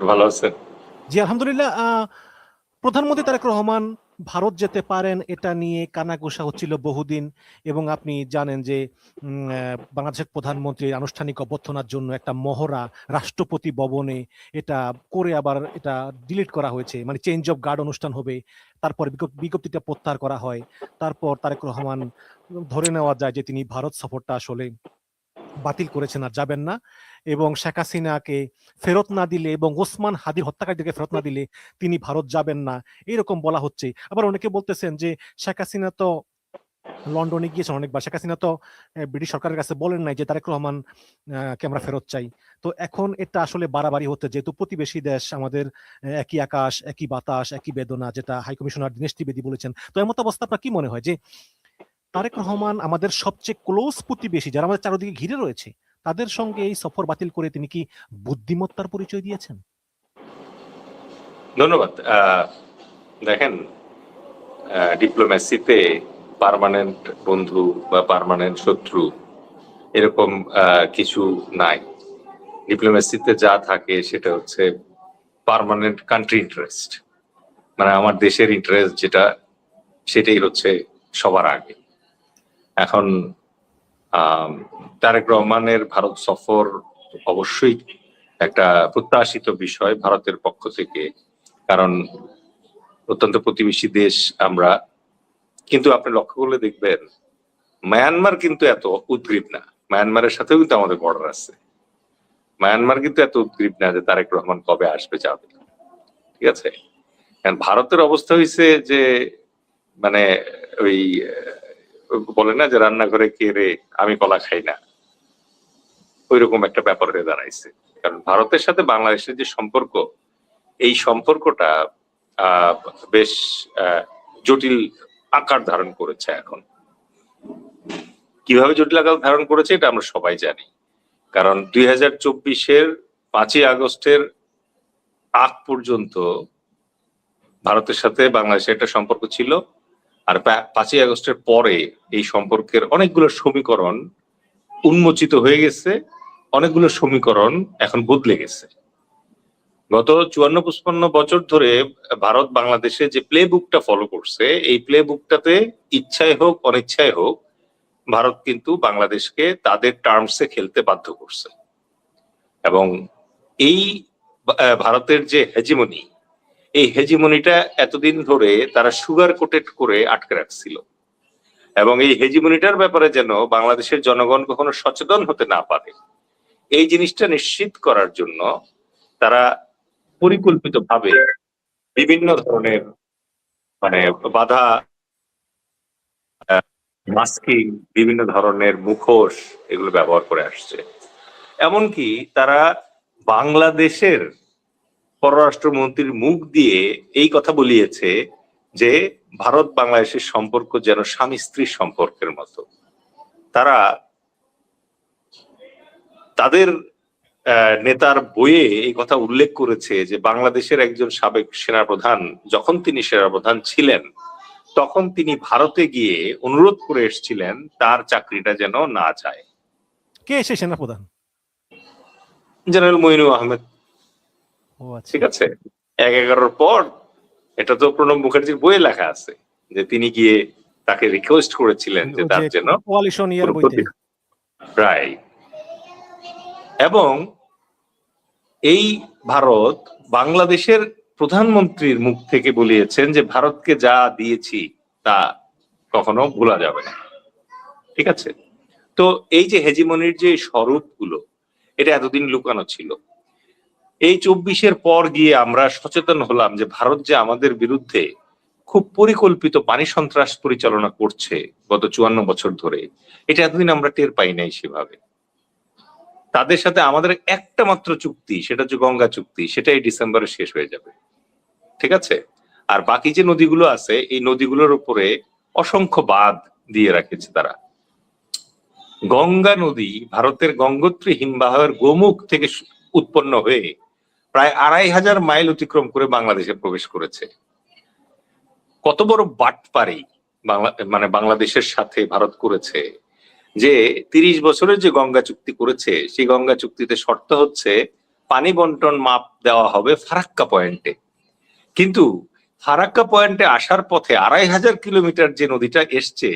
ভালো আছেন? জি আলহামদুলিল্লাহ। প্রধানমন্ত্রী তারেক রহমান ভারত যেতে পারেন এটা নিয়ে কানাঘুষা হচ্ছিল বহুদিন, এবং আপনি জানেন যে বাংলাদেশের প্রধানমন্ত্রীর আনুষ্ঠানিক অভ্যর্থনার জন্য একটা মহড়া রাষ্ট্রপতি ভবনে এটা করে আবার এটা ডিলিট করা হয়েছে, মানে চেঞ্জ অফ গার্ড অনুষ্ঠান হবে, তারপর বিজ্ঞপ্তিটা প্রত্যাহার করা হয়। তারপর তারেক রহমান ধরে নেওয়া যায় যে তিনি ভারত সফরটা আসলে বাতিল করেছেন, আর যাবেন না। এবং শেখ হাসিনাকে ফেরত না দিলে এবং ওসমান হাদির হত্যাকারীদেরকে ফেরত না দিলে তিনি ভারত যাবেন না, এরকম বলা হচ্ছে। আবার অনেকে বলতেছেন যে শেখ হাসিনা তো লন্ডনে গিয়েছেন অনেকবার, শেখ হাসিনা তো ব্রিটিশ সরকারের কাছে বলেন নাই যে তারেক রহমান কে আমরা ফেরত চাই। তো এখন এটা আসলে বাড়াবাড়ি হচ্ছে, যেহেতু প্রতিবেশী দেশ আমাদের, একই আকাশ একই বাতাস একই বেদনা, যেটা হাই কমিশনার দীনেশ ত্রিবেদী বলেছেন। তো এমত অবস্থা আপনার কি মনে হয় যে তারেক রহমান আমাদের সবচেয়ে ক্লোজ প্রতিবেশী যারা আমাদের চারদিকে ঘিরে রয়েছে, তাদের সঙ্গে এই সফর বাতিল করে তিনি কি বুদ্ধিমত্তার পরিচয় দিয়েছেন? ধন্যবাদ। দেখেন, ডিপ্লোম্যাসিতে পার্মানেন্ট বন্ধু বা পার্মানেন্ট শত্রু এরকম কিছু নাই। ডিপ্লোম্যাসিতে যা থাকে সেটা হচ্ছে পার্মানেন্ট কান্ট্রি ইন্টারেস্ট, মানে আমার দেশের ইন্টারেস্ট যেটা, সেটাই হচ্ছে সবার আগে। এখন তারেক রহমানের ভারত সফর অবশ্যই একটা প্রত্যাশিত বিষয় ভারতের পক্ষ থেকে, কারণ অত্যন্ত প্রতিবেশী দেশ আমরা। কিন্তু আপনি লক্ষ্য করলে দেখবেন মায়ানমার কিন্তু এত উদ্গ্রীব না। মায়ানমারের সাথেও কিন্তু আমাদের বর্ডার আছে। মায়ানমার কিন্তু এত উদ্গ্রীব না যে তারেক রহমান কবে আসবে যাবে, ঠিক আছে? কারণ ভারতের অবস্থা হয়েছে যে, মানে ওই বলে না যে রান্নাঘরে কে রে, আমি কলা খাই না, ওইরকম একটা ব্যাপার হয়ে দাঁড়াইছে। কারণ ভারতের সাথে বাংলাদেশের যে সম্পর্ক, এই সম্পর্কটা বেশ জটিল আকার ধারণ করেছে এখন। কিভাবে জটিল আকার ধারণ করেছে এটা আমরা সবাই জানি। কারণ 2024-এর 5ই আগস্টের আগ পর্যন্ত ভারতের সাথে বাংলাদেশের একটা সম্পর্ক ছিল, আর 5ই আগস্টের পরে এই সম্পর্কের অনেকগুলো সমীকরণ উন্মোচিত হয়ে গেছে, অনেকগুলো সমীকরণ এখন বদলে গেছে। গত 54-55 বছর ধরে ভারত বাংলাদেশে যে প্লে বুকটা ফলো করছে, এই প্লে বুকটাতে ইচ্ছায় হোক অনিচ্ছায় হোক ভারত কিন্তু বাংলাদেশকে তাদের টার্মসে খেলতে বাধ্য করছে। এবং এই ভারতের যে হেজিমনি, এই হেজিমনিটা এতদিন ধরে তারা সুগার কোটেড করে আটকে রাখছিল। এবং এই হেজিমনিটার ব্যাপারে যেন বাংলাদেশের জনগণ কখনো সচেতন হতে না পারে, এই জিনিসটা নিশ্চিত করার জন্য তারা পরিকল্পিতভাবে বিভিন্ন ধরনের মানে বাধা, মাস্কিং, বিভিন্ন ধরনের মুখোশ এগুলো ব্যবহার করে আসছে। এমনকি তারা বাংলাদেশের পররাষ্ট্রমন্ত্রীর মুখ দিয়ে এই কথা বলিয়েছে যে ভারত বাংলাদেশের সম্পর্ক যেন স্বামী স্ত্রীর সম্পর্কের মতো। তারা তাদের নেতার বইয়ে এই কথা উল্লেখ করেছে যে বাংলাদেশের একজন সাবেক সেনাপ্রধান যখন তিনি সেনাপ্রধান ছিলেন, তখন তিনি ভারতে গিয়ে অনুরোধ করে এসেছিলেন তার চাকরিটা যেন না যায়। কে সে সেনাপ্রধান? জেনারেল মইনুল আহমেদ। ও আচ্ছা। ঠিক আছে, 1/11 পর এটা তো প্রণব মুখার্জির বইয়ে লেখা আছে যে তিনি গিয়ে তাকে রিকোয়েস্ট করেছিলেন যে তার যেন কোয়ালিশন ইয়ার বইতে। রাইট। এবং এই ভারত বাংলাদেশের প্রধানমন্ত্রীর মুখ থেকে বলিয়েছেন যে ভারতকে যা দিয়েছি তা কখনো ভোলা যাবে না। ঠিক আছে, তো এই যে হেজিমনির যে স্বরূপগুলো, এটা এতদিন লুকানো ছিল। এই 24-এর পর গিয়ে আমরা সচেতন হলাম যে ভারত যে আমাদের বিরুদ্ধে খুব পরিকল্পিত পানি সন্ত্রাস পরিচালনা করছে গত 54 বছর ধরে, এটা এতদিন আমরা টের পাই নাই সেভাবে। তাদের সাথে আমাদের একটা মাত্র চুক্তি, সেটা হচ্ছে গঙ্গা চুক্তি, সেটাই ডিসেম্বরে শেষ হয়ে যাবে। ঠিক আছে, আর বাকি যে নদীগুলো আছে এই নদীগুলোর উপরে অসংখ্য বাঁধ দিয়ে রাখেছে তারা। গঙ্গা নদী ভারতের গঙ্গোত্রী হিমবাহের গোমুখ থেকে উৎপন্ন হয়ে প্রায় 2500 মাইল অতিক্রম করে বাংলাদেশে প্রবেশ করেছে। কত বড় বাটপারি মানে বাংলাদেশের সাথে ভারত করেছে যে 30 বছরের যে গঙ্গা চুক্তি করেছে, সেই গঙ্গা চুক্তিতে শর্ত হচ্ছে পানি বন্টন মাপ দেওয়া হবে ফারাক্কা পয়েন্টে। কিন্তু ফারাক্কা পয়েন্টে আসার পথে 2500 কিলোমিটার যে নদীটা এসছে,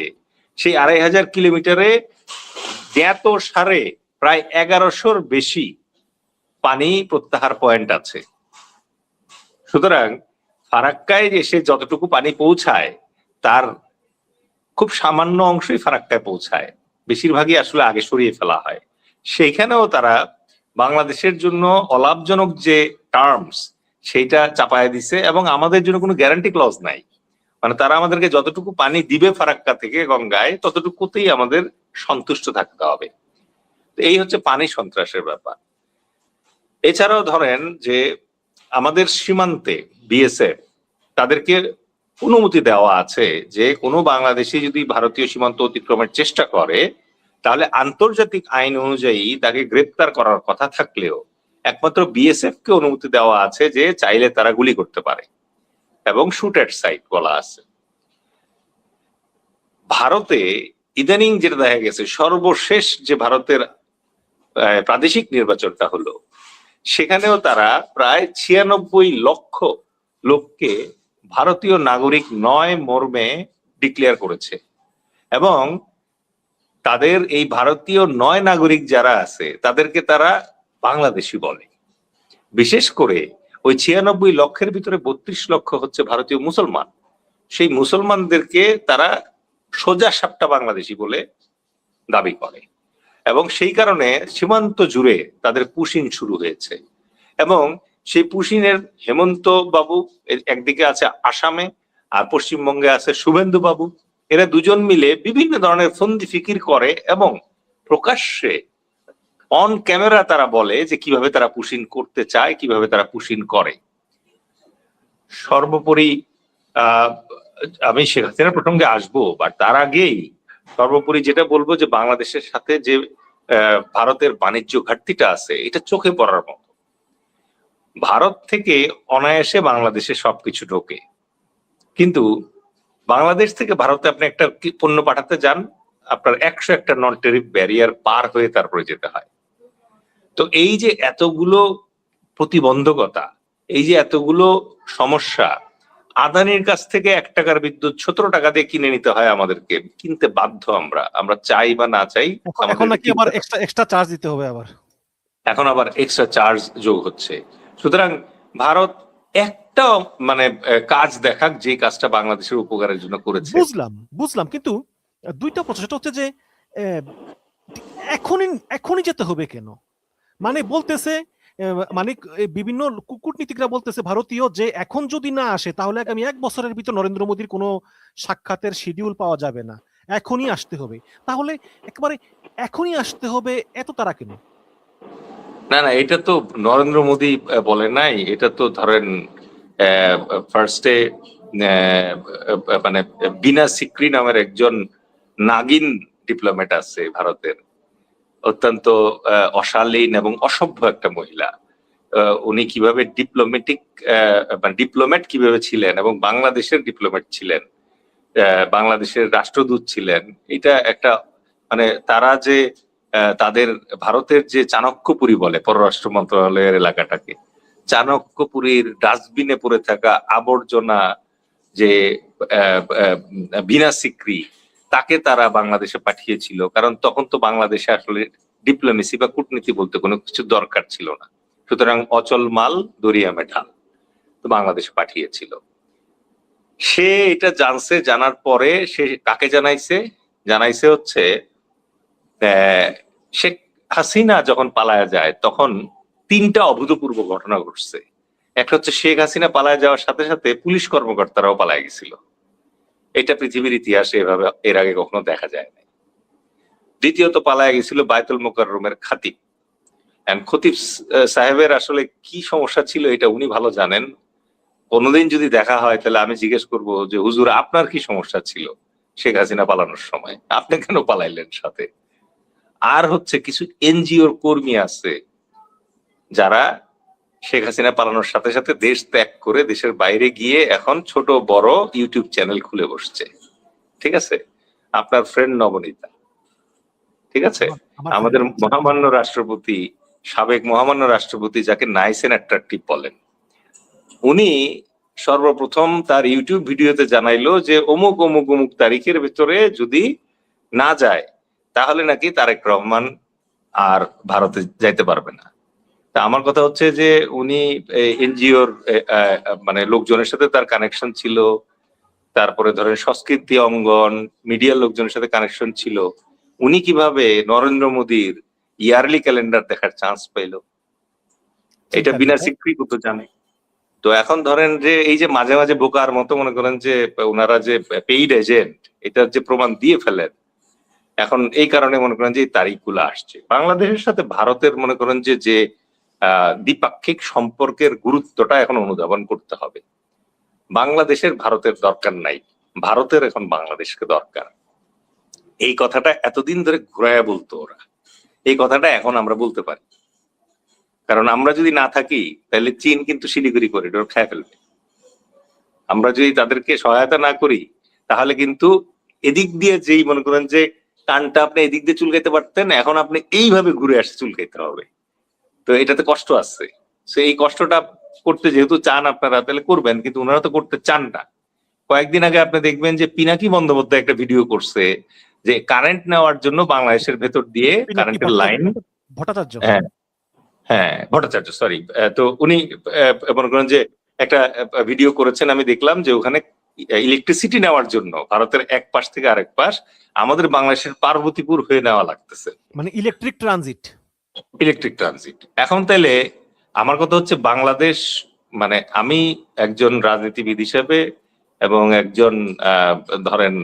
সেই 2500 কিলোমিটারে জ্ঞাত সারে প্রায় 1100-র বেশি পানি প্রত্যাহার পয়েন্ট আছে। সুতরাং ফারাক্কায় এসে যতটুকু পানি পৌঁছায় তার খুব সামান্য অংশই ফারাক্কায় পৌঁছায়, বেশিরভাগই আসলে আগে সরিয়ে ফেলা হয়। সেইখানেও তারা বাংলাদেশের জন্য অলাভজনক যে টার্মস সেইটা চাপায় দিছে, এবং আমাদের জন্য কোনো গ্যারান্টি ক্লজ নাই। মানে তারা আমাদেরকে যতটুকু পানি দিবে ফারাক্কা থেকে গঙ্গায় ততটুকুতেই আমাদের সন্তুষ্ট থাকতে হবে। এই হচ্ছে পানি সন্ত্রাসের ব্যাপার। এছাড়াও ধরেন যে আমাদের সীমান্তে বিএসএফ তাদেরকে অনুমতি দেওয়া আছে যে কোনো বাংলাদেশি যদি ভারতীয় সীমান্ত অতিক্রমের চেষ্টা করে তাহলে আন্তর্জাতিক আইন অনুযায়ী তাকে গ্রেপ্তার করার কথা থাকলেও একমাত্র বিএসএফ কে অনুমতি দেওয়া আছে যে চাইলে তারা গুলি করতে পারে, এবং শুট এট সাইট বলা আছে। ভারতে ইদানিং যেটা দেখা গেছে, সর্বশেষ যে ভারতের প্রাদেশিক নির্বাচনটা হলো, সেখানেও তারা প্রায় 96 লক্ষ লোককে ভারতীয় নাগরিক নয় মর্মে ডিক্লেয়ার করেছে, এবং তাদের এই ভারতীয় নয় নাগরিক যারা আছে তাদেরকে তারা বাংলাদেশি বলে। বিশেষ করে ওই 96 লক্ষের ভিতরে 32 লক্ষ হচ্ছে ভারতীয় মুসলমান। সেই মুসলমানদেরকে তারা সোজা সাপটা বাংলাদেশি বলে দাবি করে, এবং সেই কারণে সীমান্ত জুড়ে তাদের পুশিং শুরু হয়েছে। এবং সেই পুশিনের হেমন্ত বাবু একদিকে আছে আসামে, আর পশ্চিমবঙ্গে আছে শুভেন্দু বাবু। এরা দুজন মিলে বিভিন্ন ধরনের ফন্দি ফিকির করে এবং প্রকাশ্যে অন ক্যামেরা তারা বলে যে কিভাবে তারা পুশিন করতে চায়, কিভাবে তারা পুশিন করে। সর্বোপরি আমি শেখ হাসিনার প্রসঙ্গে আসবো, বাট তার আগেই সর্বোপরি যেটা বলবো যে বাংলাদেশের সাথে যে ভারতের বাণিজ্য ঘাটতিটা আছে এটা চোখে পড়ার মতো। ভারত থেকে অনায়াসে বাংলাদেশে সবকিছু ঢোকে, কিন্তু বাংলাদেশ থেকে ভারতে আপনি একটা পণ্য পাঠাতে যান, আপনার 101টা নন টেরিফ ব্যারিয়ার পার হয়ে তারপরে যেতে হয়। তো এই যে এতগুলো প্রতিবন্ধকতা, এই যে এতগুলো সমস্যা, আদানির কাছ থেকে 1 টাকার বিদ্যুৎ 17 টাকা দিয়ে কিনে নিতে হয় আমাদেরকে, কিনতে বাধ্য আমরা চাই বা না চাই। এখন নাকি আবার এক্সট্রা চার্জ দিতে হবে, এখন আবার এক্সট্রা চার্জ যোগ হচ্ছে। সুতরাং ভারত একটা মানে কাজ দেখাক যে কাজটা বাংলাদেশের উপকারের জন্য করেছে। বুঝলাম, কিন্তু দুইটা প্রশ্ন। সেটা হচ্ছে যে এখনই যেতে হবে কেন? মানে বলতেছে, মানে বিভিন্ন কূটনীতিকরা বলতেছে ভারতীয় যে এখন যদি না আসে তাহলে আগামী 1 বছরের ভিতর নরেন্দ্র মোদীর কোনো সাক্ষাতের শিডিউল পাওয়া যাবে না, এখনই আসতে হবে। তাহলে একেবারে এখনই আসতে হবে, এত তারা কেন? না, এটা তো নরেন্দ্র মোদী বলে নাই, এটা তো ধরেন ফার্স্টে মানে বিনা সিক্রি নামের একজন নাগিন ডিপ্লোম্যাট আছে ভারতের, অত্যন্ত অশালীন এবং অসভ্য একটা মহিলা। উনি কিভাবে ডিপ্লোম্যাট কিভাবে ছিলেন এবং বাংলাদেশের ডিপ্লোম্যাট ছিলেন, বাংলাদেশের রাষ্ট্রদূত ছিলেন, এটা একটা মানে তারা যে তাদের ভারতের যে চাণক্যপুরী বলে পররাষ্ট্র মন্ত্রণালয়ের এলাকাটাকে, চাণক্যপুরীর ডাস্টবিনে পড়ে থাকা আবর্জনা যে বিনা সিক্রি, তাকে তারা বাংলাদেশে পাঠিয়েছিল। কারণ তখন তো বাংলাদেশে আসলে ডিপ্লোমেসি বা কূটনীতি বলতে কোনো কিছু দরকার ছিল না, সুতরাং অচল মাল দরিয়া মেঠাল তো বাংলাদেশে পাঠিয়েছিল। সে এটা জানছে, জানার পরে সে কাকে জানাইছে হচ্ছে শেখ হাসিনা যখন পালায়া যায় তখন 3টা অভূতপূর্ব ঘটনা ঘটছে। একটা হচ্ছে শেখ হাসিনা পালায় যাওয়ার সাথে সাথে পুলিশ কর্মকর্তারাও পালায় গেছিল। এটা পৃথিবীর ইতিহাসে এভাবে এর আগে কখনো দেখা যায় না। দ্বিতীয়ত পালায় গেছিল বায়তুল মোকাররমের খতিব। খতিব সাহেবের আসলে কি সমস্যা ছিল এটা উনি ভালো জানেন। কোনোদিন যদি দেখা হয় তাহলে আমি জিজ্ঞেস করবো যে হুজুর আপনার কি সমস্যা ছিল শেখ হাসিনা পালানোর সময়, আপনি কেন পালাইলেন সাথে? আর হচ্ছে কিছু এনজিওর কর্মী আছে যারা শেখ হাসিনা পালানোর সাথে সাথে দেশ ত্যাগ করে দেশের বাইরে গিয়ে এখন ছোট বড় ইউটিউব চ্যানেল খুলে বসছে। ঠিক আছে, আপনার ফ্রেন্ড নবনীতা, ঠিক আছে, আমাদের মহামান্য রাষ্ট্রপতি সাবেক মহামান্য রাষ্ট্রপতি, যাকে নাইস এন্ড অ্যাট্রাকটিভ বলেন, উনি সর্বপ্রথম তার ইউটিউব ভিডিওতে জানাইলো যে অমুক অমুক অমুক তারিখের ভিতরে যদি না যায় তাহলে নাকি তারেক রহমান আর ভারতে যাইতে পারবে না। তা আমার কথা হচ্ছে যে উনি এনজিওর মানে লোকজনের সাথে তার কানেকশন ছিল, তারপরে ধরেন সংস্কৃতি অঙ্গন মিডিয়ার লোকজনের সাথে কানেকশন ছিল, উনি কিভাবে নরেন্দ্র মোদীর ইয়ারলি ক্যালেন্ডার দেখার চান্স পাইলো? এটা বিনা স্বীকৃতি তো জানে। তো এখন ধরেন যে এই যে মাঝে মাঝে বোকার মতো মনে করেন যে ওনারা যে পেইড এজেন্ট, এটার যে প্রমাণ দিয়ে ফেলেন, এখন এই কারণে মনে করেন যে এই তারিখগুলো আসছে। বাংলাদেশের সাথে ভারতের মনে করেন যে দ্বিপাক্ষিক সম্পর্কের গুরুত্বটা এখন অনুধাবন করতে হবে। বাংলাদেশের ভারতের দরকার নাই, ভারতের এখন বাংলাদেশকে দরকার। এই কথাটা এতদিন ধরে ঘুরাইয়া বলতো ওরা, এই কথাটা এখন আমরা বলতে পারি। কারণ আমরা যদি না থাকি তাহলে চীন কিন্তু শিলিগুড়ি করিডোর খেয়ে ফেলবে। আমরা যদি তাদেরকে সহায়তা না করি তাহলে কিন্তু এদিক দিয়ে যেই মনে করেন যে কানটা আপনি এদিক দিয়ে চুলকাইতে পারতেন, এখন আপনি এইভাবে ঘুরে আসে চুলকাইতে হবে। তো এটাতে কষ্ট আছে। তো এই কষ্টটা করতে যেহেতু চান আপনারা, তাহলে করবেন, কিন্তু ওনারা তো করতে চান না। কয়েকদিন আগে আপনি দেখবেন যে পিনাকি বন্দ্যোপাধ্যায় একটা ভিডিও করছে যে কারেন্ট নেওয়ার জন্য বাংলাদেশের ভেতর দিয়ে কারেন্টের লাইন, ভট্টাচার্য, হ্যাঁ ভট্টাচার্য সরি, তো উনি মনে করেন যে একটা ভিডিও করেছেন, আমি দেখলাম যে ওখানে ইলেকট্রিসিটি নেওয়ার জন্য ভারতের এক পাশ থেকে আরেক পাশ আমাদের বাংলাদেশের পার্বতীপুর হয়ে নেওয়া লাগতেছে, মানে ইলেকট্রিক ট্রানজিট। এখন তাইলে আমার কথা হচ্ছে বাংলাদেশ, মানে আমি একজন রাজনীতিবিদ হিসেবে এবং একজন ধরেন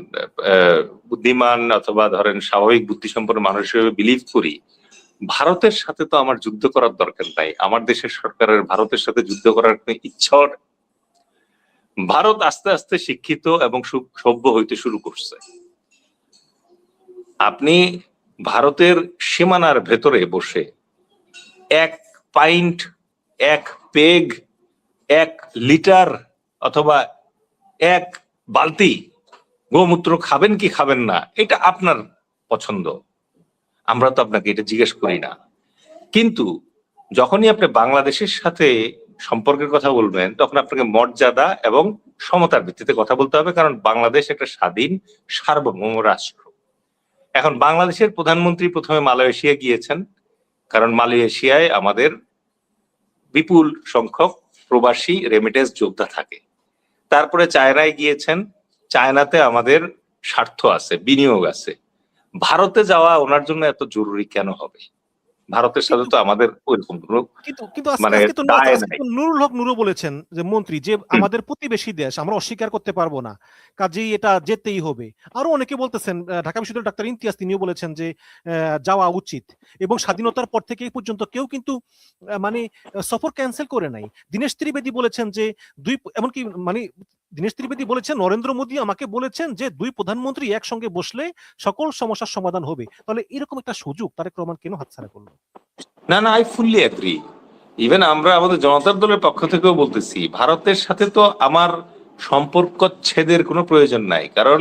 বুদ্ধিমান অথবা ধরেন স্বাভাবিক বুদ্ধিসম্পন্ন মানুষ হিসেবে বিলিভ করি, ভারতের সাথে তো আমার যুদ্ধ করার দরকার নাই। আমার দেশের সরকারের ভারতের সাথে যুদ্ধ করার কোনো ইচ্ছা, ভারত আস্তে আস্তে শিক্ষিত এবং সভ্য হইতে শুরু করছে। আপনি ভারতের সীমানার ভেতরে বসে 1 পাইন্ট, 1 পেগ, 1 লিটার অথবা 1 বালতি গোমূত্র খাবেন কি খাবেন না, এটা আপনার পছন্দ, আমরা তো আপনাকে এটা জিজ্ঞেস করি না। কিন্তু যখনই আপনি বাংলাদেশের সাথে সম্পর্কের কথা বলবেন তখন আপনাকে মর্যাদা এবং সমতার ভিত্তিতে কথা বলতে হবে, কারণ বাংলাদেশ একটা স্বাধীন সার্বভৌম রাষ্ট্র। এখন বাংলাদেশের প্রধানমন্ত্রী প্রথমে মালয়েশিয়া গিয়েছেন, কারণ মালয়েশিয়ায় আমাদের বিপুল সংখ্যক প্রবাসী রেমিটেন্স যোদ্ধা থাকে। তারপরে চায়নায় গিয়েছেন, চায়নাতে আমাদের স্বার্থ আছে, বিনিয়োগ আছে। ভারতে যাওয়া ওনার জন্য এত জরুরি কেন হবে? ভারতের সাথে তো আমাদের ওইরকম মানে নুরুল হক নুরু বলেছেন যে মন্ত্রী যে আমাদের প্রতিবেশী দেশ, আমরা অস্বীকার করতে পারবো না, কাজেই এটা যেতেই হবে। আরো অনেকে বলতেছেন, ঢাকা বিশ্ববিদ্যালয়ের ডাক্তার ইমতিয়াজ তিনিও বলেছেন যে যাওয়া উচিত, এবং স্বাধীনতার পর থেকে এই পর্যন্ত কেউ কিন্তু মানে সফর ক্যান্সেল করে নাই। দীনেশ ত্রিবেদী বলেছেন যে এমনকি মানে দীনেশ ত্রিবেদী বলেছেন নরেন্দ্র মোদী আমাকে বলেছেন যে 2 প্রধানমন্ত্রী একসঙ্গে বসলে সকল সমস্যার সমাধান হবে। তাহলে এরকম একটা সুযোগ তারেক রহমান কেন হাতছাড়া করলো? না, আই ফুললি এগ্রি। ইভেন আমরা আমাদের জনতার দলের পক্ষ থেকেও বলতেছি, ভারতের সাথে তো আমার সম্পর্ক ছেদের কোনো প্রয়োজন নাই, কারণ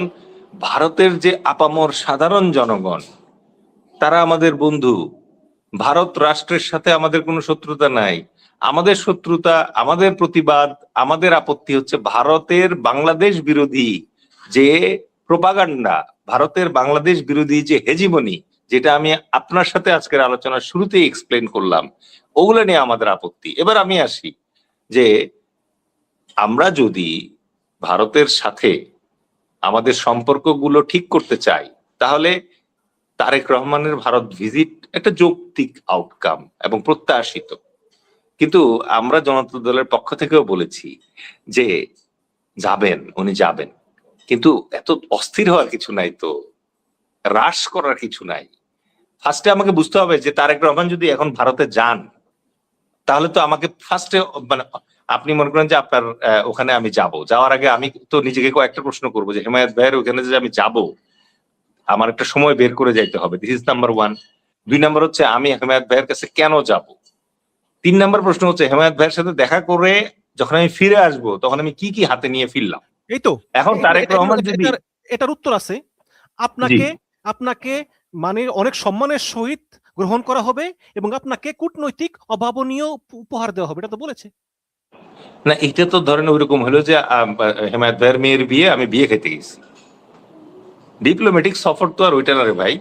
ভারতের যে আপামর সাধারণ জনগণ তারা আমাদের বন্ধু। ভারত রাষ্ট্রের সাথে আমাদের কোনো শত্রুতা নাই। আমাদের শত্রুতা, আমাদের প্রতিবাদ, আমাদের আপত্তি হচ্ছে ভারতের বাংলাদেশ বিরোধী যে প্রোপাগান্ডা, ভারতের বাংলাদেশ বিরোধী যে হেজিমনি, যেটা আমি আপনার সাথে আজকের আলোচনার শুরুতেই এক্সপ্লেন করলাম, ওগুলো নিয়ে আমাদের আপত্তি। এবার আমি আসি যে আমরা যদি ভারতের সাথে আমাদের সম্পর্কগুলো ঠিক করতে চাই তাহলে তারেক রহমানের ভারত ভিজিট একটা যৌক্তিক আউটকাম এবং প্রত্যাশিত। কিন্তু আমরা জনতা দলের পক্ষ থেকেও বলেছি যে যাবেন, উনি যাবেন, কিন্তু এত অস্থির হওয়ার কিছু নাই, তো হ্রাস করার কিছু নাই। ফার্স্টে আমাকে বুঝতে হবে যে তারেক রহমান যদি এখন ভারতে যান তাহলে তো আমাকে ফার্স্টে মানে আপনি মনে করেন যে আপনার ওখানে আমি যাব, যাওয়ার আগে আমি তো নিজেকে কয়েকটা প্রশ্ন করবো যে হেমায়েত ভাইয়ের ওখানে যে আমি যাব আমার একটা সময় বের করে যাইতে হবে, দিস ইজ নাম্বার 1। 2 নাম্বার হচ্ছে আমি হেমায়েত ভাইয়ের কাছে কেন যাব। 3 নাম্বার প্রশ্ন হচ্ছে হেমায়েত ভাইয়ের সাথে দেখা করে যখন আমি ফিরে আসব তখন আমি কি কি হাতে নিয়ে ফিরলাম। এই তো এখন তারেক রহমান যদি এটার উত্তর আছে, আপনাকে মানে অনেক সম্মানের সহিত গ্রহণ করা হবে এবং আপনাকে কূটনৈতিক অভাবনীয় উপহার দেওয়া হবে, এটা তো বলেছে। না, এটা তো ধরেন ওইরকম হলো যে হেমায়ত ভাইয়ের মেয়ের বিয়ে, আমি বিয়ে খেতে গেছি। ডিপ্লোম্যাটিক সফর তো আর ওইটা না রে ভাই।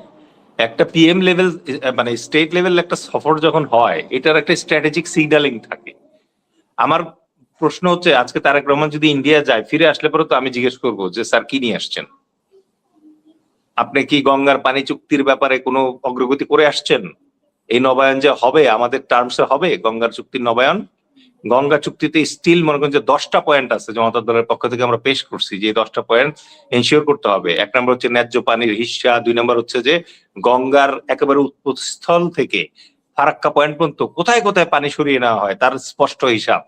একটা পিএম লেভেল, মানে স্টেট লেভেল একটা সফর যখন হয়, এটার একটা স্ট্র্যাটেজিক সিগন্যালিং থাকে। আমার প্রশ্ন হচ্ছে, আজকে তারেক রহমান যদি ইন্ডিয়া যায়, ফিরে আসলে পরে তো আমি জিজ্ঞেস করবো যে স্যার কি নিয়ে আসছেন, আপনি কি গঙ্গার পানি চুক্তির ব্যাপারে কোনো অগ্রগতি করে আসছেন? এই নবায়ন যে হবে আমাদের টার্মসে হবে গঙ্গার চুক্তির নবায়ন। গঙ্গা চুক্তিতে স্টিল মনে করেন যে 10টা পয়েন্ট আছে জনতা দলের পক্ষ থেকে আমরা পেশ করছি, যে 10টা পয়েন্ট এনশিওর করতে হবে। 1 নম্বর হচ্ছে ন্যায্য পানির হিস্সা, 2 নম্বর হচ্ছে যে গঙ্গার একেবারে উৎপস্থল থেকে ফারাক্কা পয়েন্ট পর্যন্ত কোথায় কোথায় পানি সরিয়ে নেওয়া হয় তার স্পষ্ট হিসাব।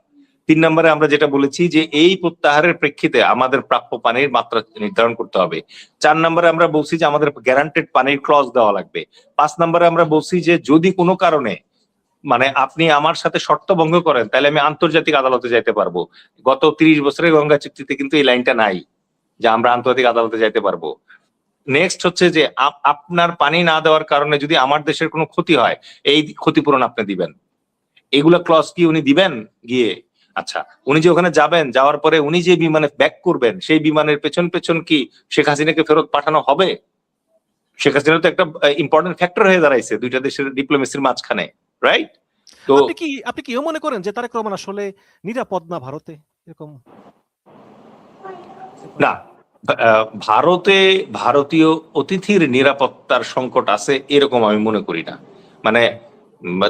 3 নম্বরে আমরা যেটা বলেছি যে এই প্রত্যাহারের প্রেক্ষিতে আমাদের প্রাপ্য পানির মাত্রা নির্ধারণ করতে হবে। 4 নম্বরে আমরা বলছি যে আমাদের গ্যারান্টেড পানির ক্লজ দেওয়া লাগবে। 5 নম্বরে আমরা বলছি যে যদি কোনো কারণে মানে আপনি আমার সাথে শর্ত ভঙ্গ করেন, তাহলে আমি আন্তর্জাতিক আদালতে যাইতে পারবো। গত 30 বছরের গঙ্গা চুক্তিতে কিন্তু এই লাইনটা নাই যে আমরা আন্তর্জাতিক আদালতে যাইতে পারবো। নেক্সট হচ্ছে যে আপনার পানি না দেওয়ার কারণে যদি আমার দেশের কোনো ক্ষতি হয়, এই ক্ষতিপূরণ আপনি দিবেন। এগুলা ক্লজ কি উনি দিবেন গিয়ে? আচ্ছা, উনি যে ওখানে যাবেন, যাওয়ার পরে উনি যে বিমানে ব্যাক করবেন, সেই বিমানের পেছন পেছন কি শেখ হাসিনাকে ফেরত পাঠানো হবে? শেখ হাসিনা তো একটা ইম্পর্টেন্ট ফ্যাক্টর হয়ে দাঁড়াইছে দুইটা দেশের ডিপ্লোমেসির মাঝখানে, রাইট? তো আপনি কি মনে করেন যে তারেক রহমান আসলে নিরাপদ না ভারতে? এরকম না, ভারতে ভারতীয় অতিথির নিরাপত্তার সংকট আছে এরকম আমি মনে করি না। মানে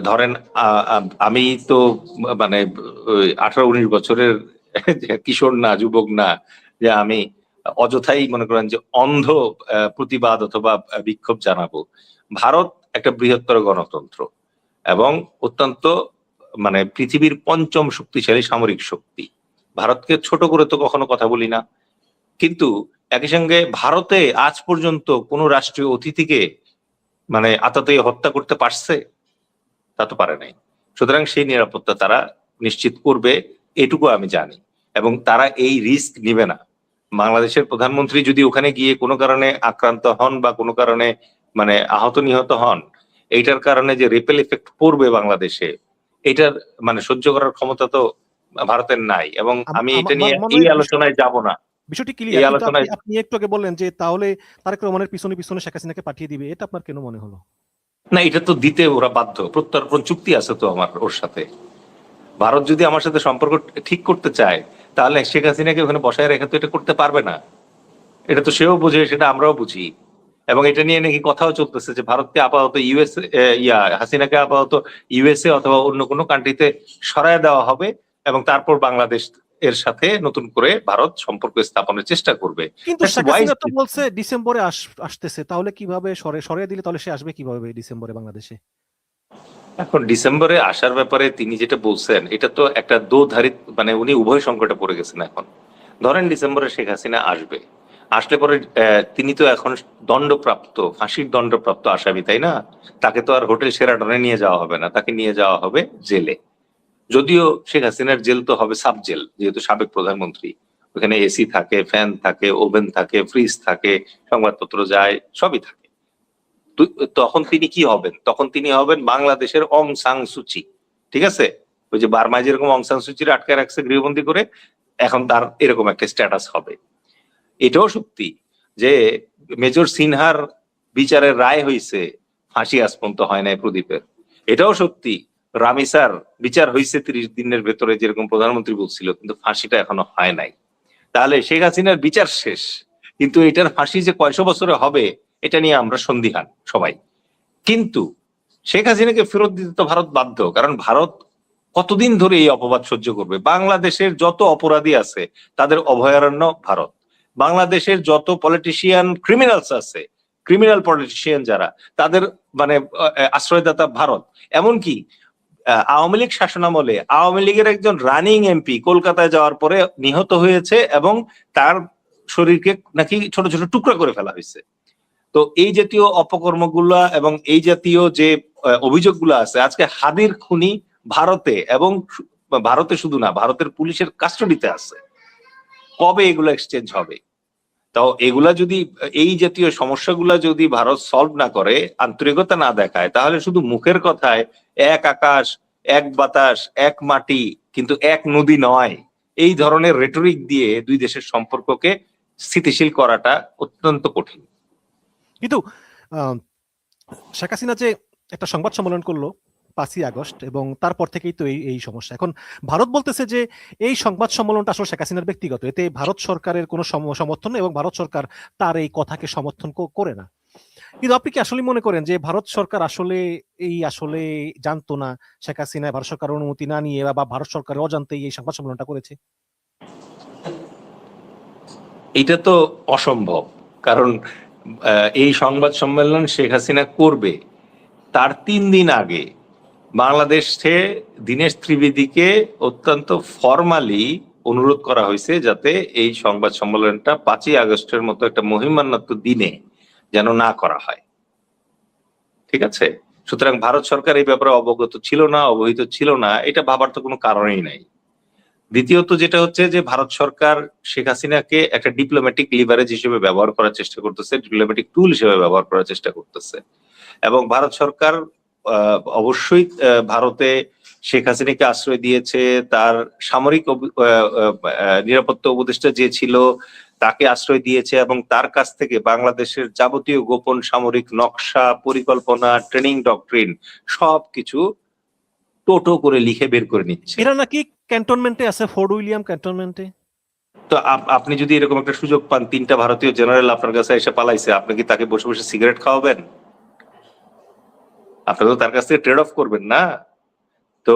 ধরেন আমি তো মানে 18-19 বছরের কিশোর না, যুবক না, যে আমি অযথাই মনে করেন যে অন্ধ প্রতিবাদ অথবা বিক্ষোভ জানাবো। ভারত একটা বৃহত্তর গণতন্ত্র এবং অত্যন্ত মানে পৃথিবীর 5ম শক্তিশালী সামরিক শক্তি। ভারতকে ছোট করে তো কখনো কথা বলি না, কিন্তু একই সঙ্গে ভারতে আজ পর্যন্ত কোন রাষ্ট্রীয় অতিথিকে মানে আততায়ী হত্যা করতে পারছে? তা তো পারে নাই। সুতরাং সেই নিরাপত্তা তারা নিশ্চিত করবে, এটুকু আমি জানি, এবং তারা এই রিস্ক নিবে না। বাংলাদেশের প্রধানমন্ত্রী যদি ওখানে গিয়ে কোনো কারণে আক্রান্ত হন বা কোনো কারণে মানে আহত নিহত হন, এইটার কারণে যে রিপেল ইফেক্ট পড়বে বাংলাদেশে, এটার মানে সহ্য করার ক্ষমতা তো ভারতের নাই। এবং আমি এটা নিয়ে এই আলোচনায় যাব না। বিষয়টি এই ক্লিয়ার, কিন্তু আলোচনায় আপনি একটু আগে বললেন যে তাহলে তারেক রহমানের পিছনে পিছনে শেখ হাসিনাকে পাঠিয়ে দিবে, এটা আপনার কেন মনে হলো? না, এটা তো দিতে ওরা বাধ্য, প্রত্যর্পণ চুক্তি আছে তো আমার ওর সাথে। ভারত যদি আমার সাথে সম্পর্ক ঠিক করতে চায়, তাহলে শেখ হাসিনাকে ওখানে বসায় রেখে তো এটা করতে পারবে না। এটা তো সেও বুঝে, সেটা আমরাও বুঝি। এবং এটা নিয়ে নাকি কথাও চলতেছে যে ভারতকে আপাতত হাসিনাকে আপাতত ইউএসএ অথবা অন্য কোনো কান্ট্রিতে সরায় দেওয়া হবে এবং তারপর বাংলাদেশ এর সাথে নতুন করে ভারত সম্পর্ক স্থাপনের চেষ্টা করবে। কিন্তু শেখ হাসিনা তো বলছে ডিসেম্বরে আসতেছে, তাহলে কিভাবে সরিয়ে দিলে তাহলে সে আসবে কিভাবে ডিসেম্বরে বাংলাদেশে? এখন ডিসেম্বরে আসার ব্যাপারে তিনি যেটা বলছেন, এটা তো একটা দোধারিত, মানে উনি উভয় সংকটে পড়ে গেছেন এখন। ধরেন ডিসেম্বরে শেখ হাসিনা আসবে, আসলে পরে তিনি তো এখন দণ্ডপ্রাপ্ত, ফাঁসির দণ্ডপ্রাপ্ত আসামি, তাই না? তাকে তো আর হোটেল শেরাটনে নিয়ে যাওয়া হবে না, তাকে নিয়ে যাওয়া হবে জেলে। যদিও শেখ হাসিনার জেল তো হবে সাব জেল, যেহেতু সাবেক প্রধানমন্ত্রী। ওখানে এসি থাকে, ফ্যান থাকে, ওভেন থাকে, ফ্রিজ থাকে, সংবাদপত্র যায়, সবই থাকে। তখন তিনি কি হবেন? তখন তিনি হবেন বাংলাদেশের অং সাং সুচি। ঠিক আছে? ওই যে বার্মায় যেরকম অং সাং সুচির আটকে রাখছে গৃহবন্দী করে, এখন তার এরকম একটা স্ট্যাটাস হবে। এটাও সত্যি যে মেজর সিনহার বিচারের রায় হয়েছে, ফাঁসি আজ পর্যন্ত হয় নাই প্রদীপের। এটাও সত্যি রামিসার বিচার হয়েছে 30 দিনের ভেতরে, যেরকম প্রধানমন্ত্রী বলছিল, কিন্তু ফাঁসিটা এখনো হয় নাই। তাহলে শেখ হাসিনার বিচার শেষ, কিন্তু এটার ফাঁসি যে কয়শো বছরে হবে এটা নিয়ে আমরা সন্দিহান সবাই। কিন্তু শেখ হাসিনাকে ফেরত দিতে তো ভারত বাধ্য, কারণ ভারত কতদিন ধরে এই অপবাদ সহ্য করবে? বাংলাদেশের যত অপরাধী আছে তাদের অভয়ারণ্য ভারত। বাংলাদেশের যত পলিটিশিয়ান ক্রিমিনালস আছে, ক্রিমিনাল পলিটিশিয়ান যারা, তাদের মানে আশ্রয়দাতা ভারত। এমনকি আওয়ামী লীগ শাসনামলে আওয়ামী লীগের একজন রানিং এমপি কলকাতায় যাওয়ার পরে নিহত হয়েছে এবং তার শরীরকে নাকি ছোট ছোট টুকরা করে ফেলা হয়েছে। তো এই জাতীয় অপকর্মগুলা এবং এই জাতীয় যে অভিযোগগুলো আছে, আজকে হাদির খুনি ভারতে, এবং ভারতে শুধু না, ভারতের পুলিশের কাস্টডিতে আছে। কবে এগুলো এক্সচেঞ্জ হবে? তো এগুলা যদি, এই জাতীয় সমস্যাগুলা যদি ভারত সলভ না করে, আন্তরিকতা না দেখায়, তাহলে শুধু মুখের কথায় এক আকাশ, এক বাতাস, এক মাটি, কিন্তু এক নদী নয়, এই ধরনের রেটরিক দিয়ে দুই দেশের সম্পর্ককে স্থিতিশীল করাটা অত্যন্ত কঠিন। কিন্তু আহ, শেখ হাসিনা যে একটা সংবাদ সম্মেলন করলো 5ই আগস্ট, এবং তারপর থেকেই তো এই এই সমস্যা। এখন ভারত বলতেছে যে এই সংবাদ সম্মেলনটা আসলে শেখ হাসিনার ব্যক্তিগত, এতে ভারত সরকারের কোনো সমর্থন নেই এবং ভারত সরকার তার এই কথাকে সমর্থন করে না। কিন্তু আপনি কি আসলে মনে করেন যে ভারত সরকার আসলে জানতো না, শেখ হাসিনা ভারত সরকারের অনুমতি না নিয়ে বা ভারত সরকারের অজান্তেই এই সংবাদ সম্মেলনটা করেছে? এটা তো অসম্ভব, কারণ এই সংবাদ সম্মেলন শেখ হাসিনা করবে তার 3 দিন আগে বাংলাদেশে দীনেশ ত্রিবেদীকে অত্যন্ত ফরমালি অনুরোধ করা হয়েছে যাতে এই সংবাদ সম্মেলনটা 5ই আগস্টের মতো একটা মহিমান্বিত দিনে যেন না করা হয়। ঠিক আছে, সুতরাং ভারত সরকার এই ব্যাপারে অবগত ছিল না, অবহিত ছিল না, এটা ভাবার তো কোনো কারণই নাই। দ্বিতীয়ত যেটা হচ্ছে যে ভারত সরকার শেখ হাসিনাকে একটা ডিপ্লোম্যাটিক লিভারেজ হিসেবে ব্যবহার করার চেষ্টা করতেছে, ডিপ্লোম্যাটিক টুল হিসেবে ব্যবহার করার চেষ্টা করতেছে। এবং ভারত সরকার অবশ্যই ভারতে শেখ হাসিনাকে আশ্রয় দিয়েছে, তার সামরিক নিরাপত্তা উপদেষ্টা যে ছিল তাকে আশ্রয় দিয়েছে, এবং তার কাছ থেকে বাংলাদেশের যাবতীয় গোপন সামরিক নকশা, পরিকল্পনা, ট্রেনিং ডক্ট্রিন সবকিছু টোটো করে লিখে বের করে নিচ্ছে। এরা নাকি ক্যান্টনমেন্টে আছে, ফোর্ট উইলিয়াম ক্যান্টনমেন্টে। তো আপনি যদি এরকম একটা সুযোগ পান, 3টা ভারতীয় জেনারেল আপনার কাছে এসে পালাইছে, আপনি কি তাকে বসে বসে সিগারেট খাওয়াবেন? আপনি তো তার কাছ থেকে ট্রেড অফ করবেন না। তো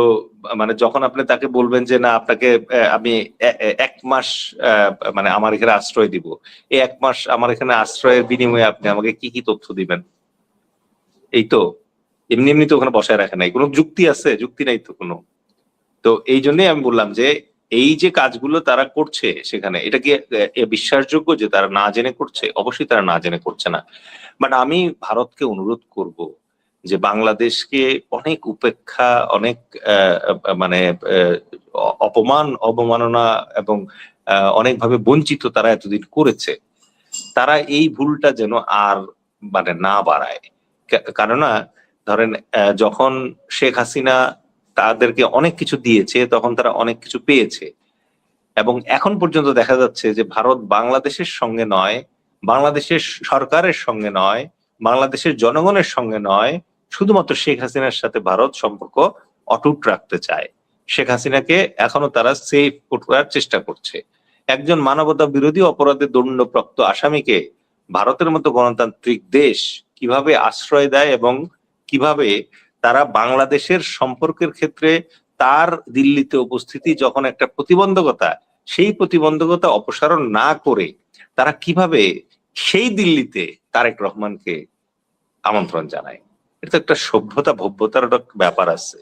মানে যখন আপনি তাকে বলবেন যে না, আপনাকে আমি 1 মাস মানে আমার এখানে আশ্রয় দিব, এই 1 মাস আমার এখানে আশ্রয়ের বিনিময়ে আপনি আমাকে কি কি তথ্য দিবেন? এই তো এমনি এমনি তো ওখানে বসায় রাখে নাই, কোনো যুক্তি আছে? যুক্তি নাই তো কোনো। তো এই জন্যই আমি বললাম যে এই যে কাজগুলো তারা করছে সেখানে, এটা কি বিশ্বাসযোগ্য যে তারা না জেনে করছে? অবশ্যই তারা না জেনে করছে না। বাট আমি ভারতকে অনুরোধ করব যে বাংলাদেশকে অনেক উপেক্ষা, অনেক মানে অপমান, অবমাননা এবং অনেকভাবে বঞ্চিত তারা এতদিন করেছে, তারা এই ভুলটা যেন আর মানে না বাড়ায়। কারণ ধরেন যখন শেখ হাসিনা তাদেরকে অনেক কিছু দিয়েছে, তখন তারা অনেক কিছু পেয়েছে, এবং এখন পর্যন্ত দেখা যাচ্ছে যে ভারত বাংলাদেশের সঙ্গে নয়, বাংলাদেশের সরকারের সঙ্গে নয়, বাংলাদেশের জনগণের সঙ্গে নয়, শুধুমাত্র শেখ হাসিনার সাথে ভারত সম্পর্ক অটুট রাখতে চায়। শেখ হাসিনাকে এখনো তারা সেফ করার চেষ্টা করছে। একজন মানবতা বিরোধী অপরাধে দণ্ডপ্রাপ্ত আসামিকে ভারতের মতো গণতান্ত্রিক দেশ কিভাবে আশ্রয় দেয়, এবং কিভাবে তারা বাংলাদেশের সম্পর্কের ক্ষেত্রে তার দিল্লিতে উপস্থিতি যখন একটা প্রতিবন্ধকতা, সেই প্রতিবন্ধকতা অপসারণ না করে তারা কিভাবে সেই দিল্লিতে তারেক রহমানকে আমন্ত্রণ জানায়। এটা তো একটা সভ্যতা ভব্যতার একটা ব্যাপার আছে,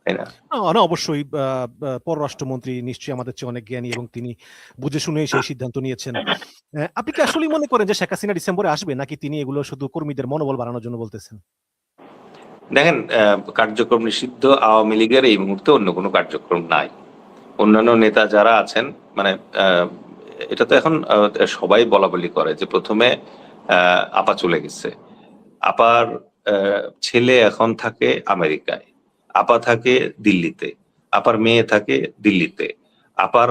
তাই না? না, অবশ্যই পররাষ্ট্রমন্ত্রী নিশ্চয়ই আমাদের চেয়ে অনেক জ্ঞানী এবং তিনি বুঝে শুনে সেই সিদ্ধান্ত নিয়েছেন। আপনি কি আসলেই মনে করেন যে শেখ হাসিনা ডিসেম্বরে আসবে, নাকি তিনি এগুলো শুধু কর্মীদের মনোবল বাড়ানোর জন্য বলতেছেন? দেখেন, কার্যক্রম নিষিদ্ধ আওয়ামী লীগের এই মুহূর্তে অন্য কোনো কার্যক্রম নাই। অন্যান্য নেতা যারা আছেন, মানে এটা তো এখন সবাই বলা বলি করে যে প্রথমে আপা চলে গেছে, আপার ছেলে এখন থাকে আমেরিকায়, আপা থাকে দিল্লিতে, আপার মেয়ে থাকে দিল্লিতে, আপার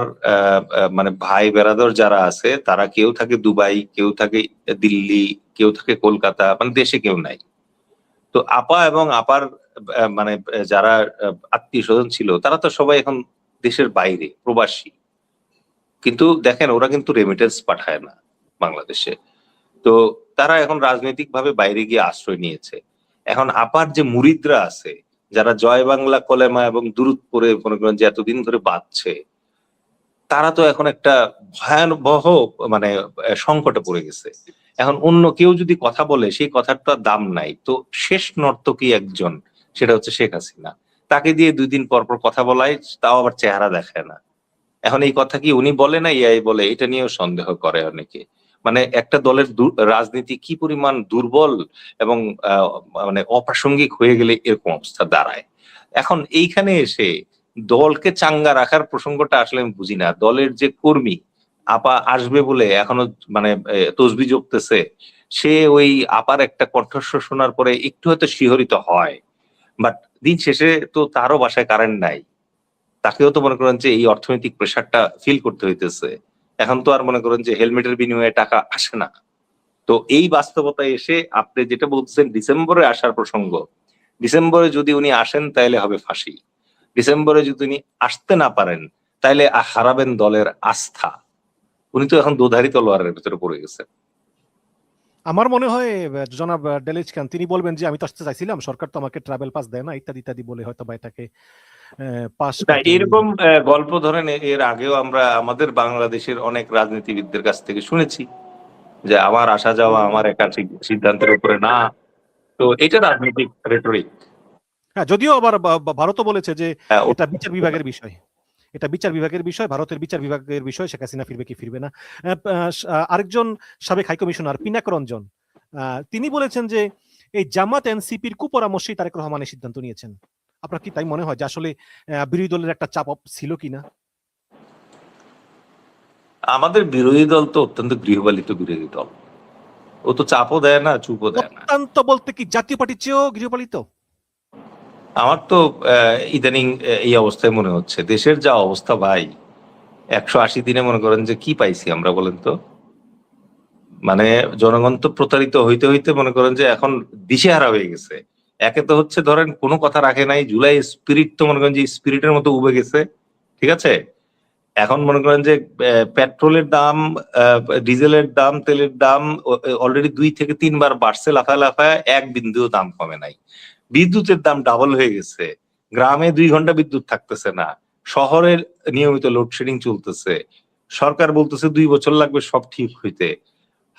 মানে ভাই বেরাদর যারা আছে তারা কেউ থাকে দুবাই, কেউ থাকে দিল্লি, কেউ থাকে কলকাতা, মানে দেশে কেউ নাই। তো আপা এবং আপার মানে যারা আত্মীয় স্বজন ছিল তারা তো সবাই এখন দেশের বাইরে প্রবাসী। কিন্তু দেখেন, ওরা কিন্তু রেমিটেন্স পাঠায় না বাংলাদেশে। তো তারা এখন রাজনৈতিক ভাবে বাইরে গিয়ে আশ্রয় নিয়েছে। এখন আপার যে মুরিদরা আছে, যারা জয় বাংলা কলেমা এবং দুরূদ পড়ে মনে করেন যে এতদিন ধরে বাঁচছে, তারা তো এখন একটা ভয়াবহ মানে সংকটে পড়ে গেছে। এখন অন্য কেউ যদি কথা বলে সেই কথার তো আর দাম নাই। তো শেষ নর্তকী একজন, সেটা হচ্ছে শেখ হাসিনা। তাকে দিয়ে 2 দিন পর পর কথা বলায়, তাও আবার চেহারা দেখায় না। এখন এই কথা কি উনি বলে না ইয়াই বলে, এটা নিয়েও সন্দেহ করে অনেকে। মানে একটা দলের রাজনীতি কি পরিমাণ দুর্বল এবং মানে অপ্রাসঙ্গিক হয়ে গেলে এরকম অবস্থা দাঁড়ায়। এখন এইখানে এসে দলকে চাঙ্গা রাখার প্রসঙ্গটা আসলে আমি বুঝি না। দলের যে কর্মী আপা আসবে বলে এখনো মানে তসবি জপতেছে, সে ওই আপার একটা কণ্ঠস্বর শোনার পরে একটু হয়তো শিহরিত হয়, বাট দিন শেষে তো তারও বাসায় কারেন্ট নাই, তাকেও তো মনে করেন যে এই অর্থনৈতিক প্রেশারটা ফিল করতে হইতেছে। এখন তো আর মনে করেন যে হেলমেটের বিনিময়ে টাকা আসে না। তো এই বাস্তবতায় এসে আপনি যেটা বলছেন ডিসেম্বরে আসার প্রসঙ্গ, ডিসেম্বরে যদি উনি আসেন তাইলে হবে ফাঁসি। ডিসেম্বরে যদি উনি আসতে না পারেন তাইলে হারাবেন দলের আস্থা। উনি তো এখন দোধারি তলোয়ারের ভিতরে পড়ে গেছেন। আমার মনে হয় জনাব ডেলিজ খান তিনি বলবেন যে আমি তো আসতে চাইছিলাম, সরকার তো আমাকে ট্রাভেল পাস দেয় না, ইত্যাদি ইত্যাদি বলে হয়তো বা এটাকে পাস না, করতে। এরকম গল্প ধরেন এর আগেও আমরা আমাদের বাংলাদেশের অনেক রাজনীতিবিদদের কাছ থেকে শুনেছি যে আমার আসা যাওয়া আমার একাধিক সিদ্ধান্তের উপরে না। তো এটা রাজনৈতিক রেটরিক। হ্যাঁ, যদিও আবার ভারতও বলেছে যে হ্যাঁ, এটা বিচার বিভাগের বিষয়, এটা বিচার বিভাগের বিষয়, ভারতের বিচার বিভাগের বিষয়, শেখ হাসিনা ফিরবে কি ফিরবে না। আরেকজন সাবেক হাই কমিশনার পিনাক রঞ্জন তিনি বলেছেন যে এই জামাত এনসিপির কুপরামর্শেই তারেক রহমান এই সিদ্ধান্ত নিয়েছেন। আপনার কি তাই মনে হয় যে আসলে বিরোধী দলের একটা চাপ ছিল কিনা? আমাদের বিরোধী দল তো অত্যন্ত গৃহপালিত বিরোধী দল, ও তো চাপও দেয় না, চুপও দেয় না। অত্যন্ত বলতে কি জাতীয় পার্টির চেয়েও গৃহপালিত? আমার তো ইদানিং এই অবস্থায় মনে হচ্ছে দেশের যা অবস্থা ভাই, 180 দিনে মনে করেন যে কি পাইছি আমরা বলেন তো। মানে জনগণ তো প্রতারিত হইতে হইতে মনে করেন যে এখন দিশেহারা হয়ে গেছে। একে তো হচ্ছে ধরেন কোনো কথা রাখে নাই, জুলাই স্পিরিট তো মনে করেন যে স্পিরিটের মতো উবে গেছে, ঠিক আছে। এখন মনে করেন যে পেট্রোলের দাম, ডিজেলের দাম, তেলের দাম অলরেডি 2 থেকে 3 বার বাড়ছে লাফায় লাফায়, এক বিন্দুও দাম কমে নাই। বিদ্যুতের দাম ডাবল হয়ে গেছে, গ্রামে 2 ঘন্টা বিদ্যুৎ থাকতেছে না, শহরের নিয়মিত লোডশেডিং চলতেছে, সরকার বলতেছে 2 বছর লাগবে সব ঠিক হইতে,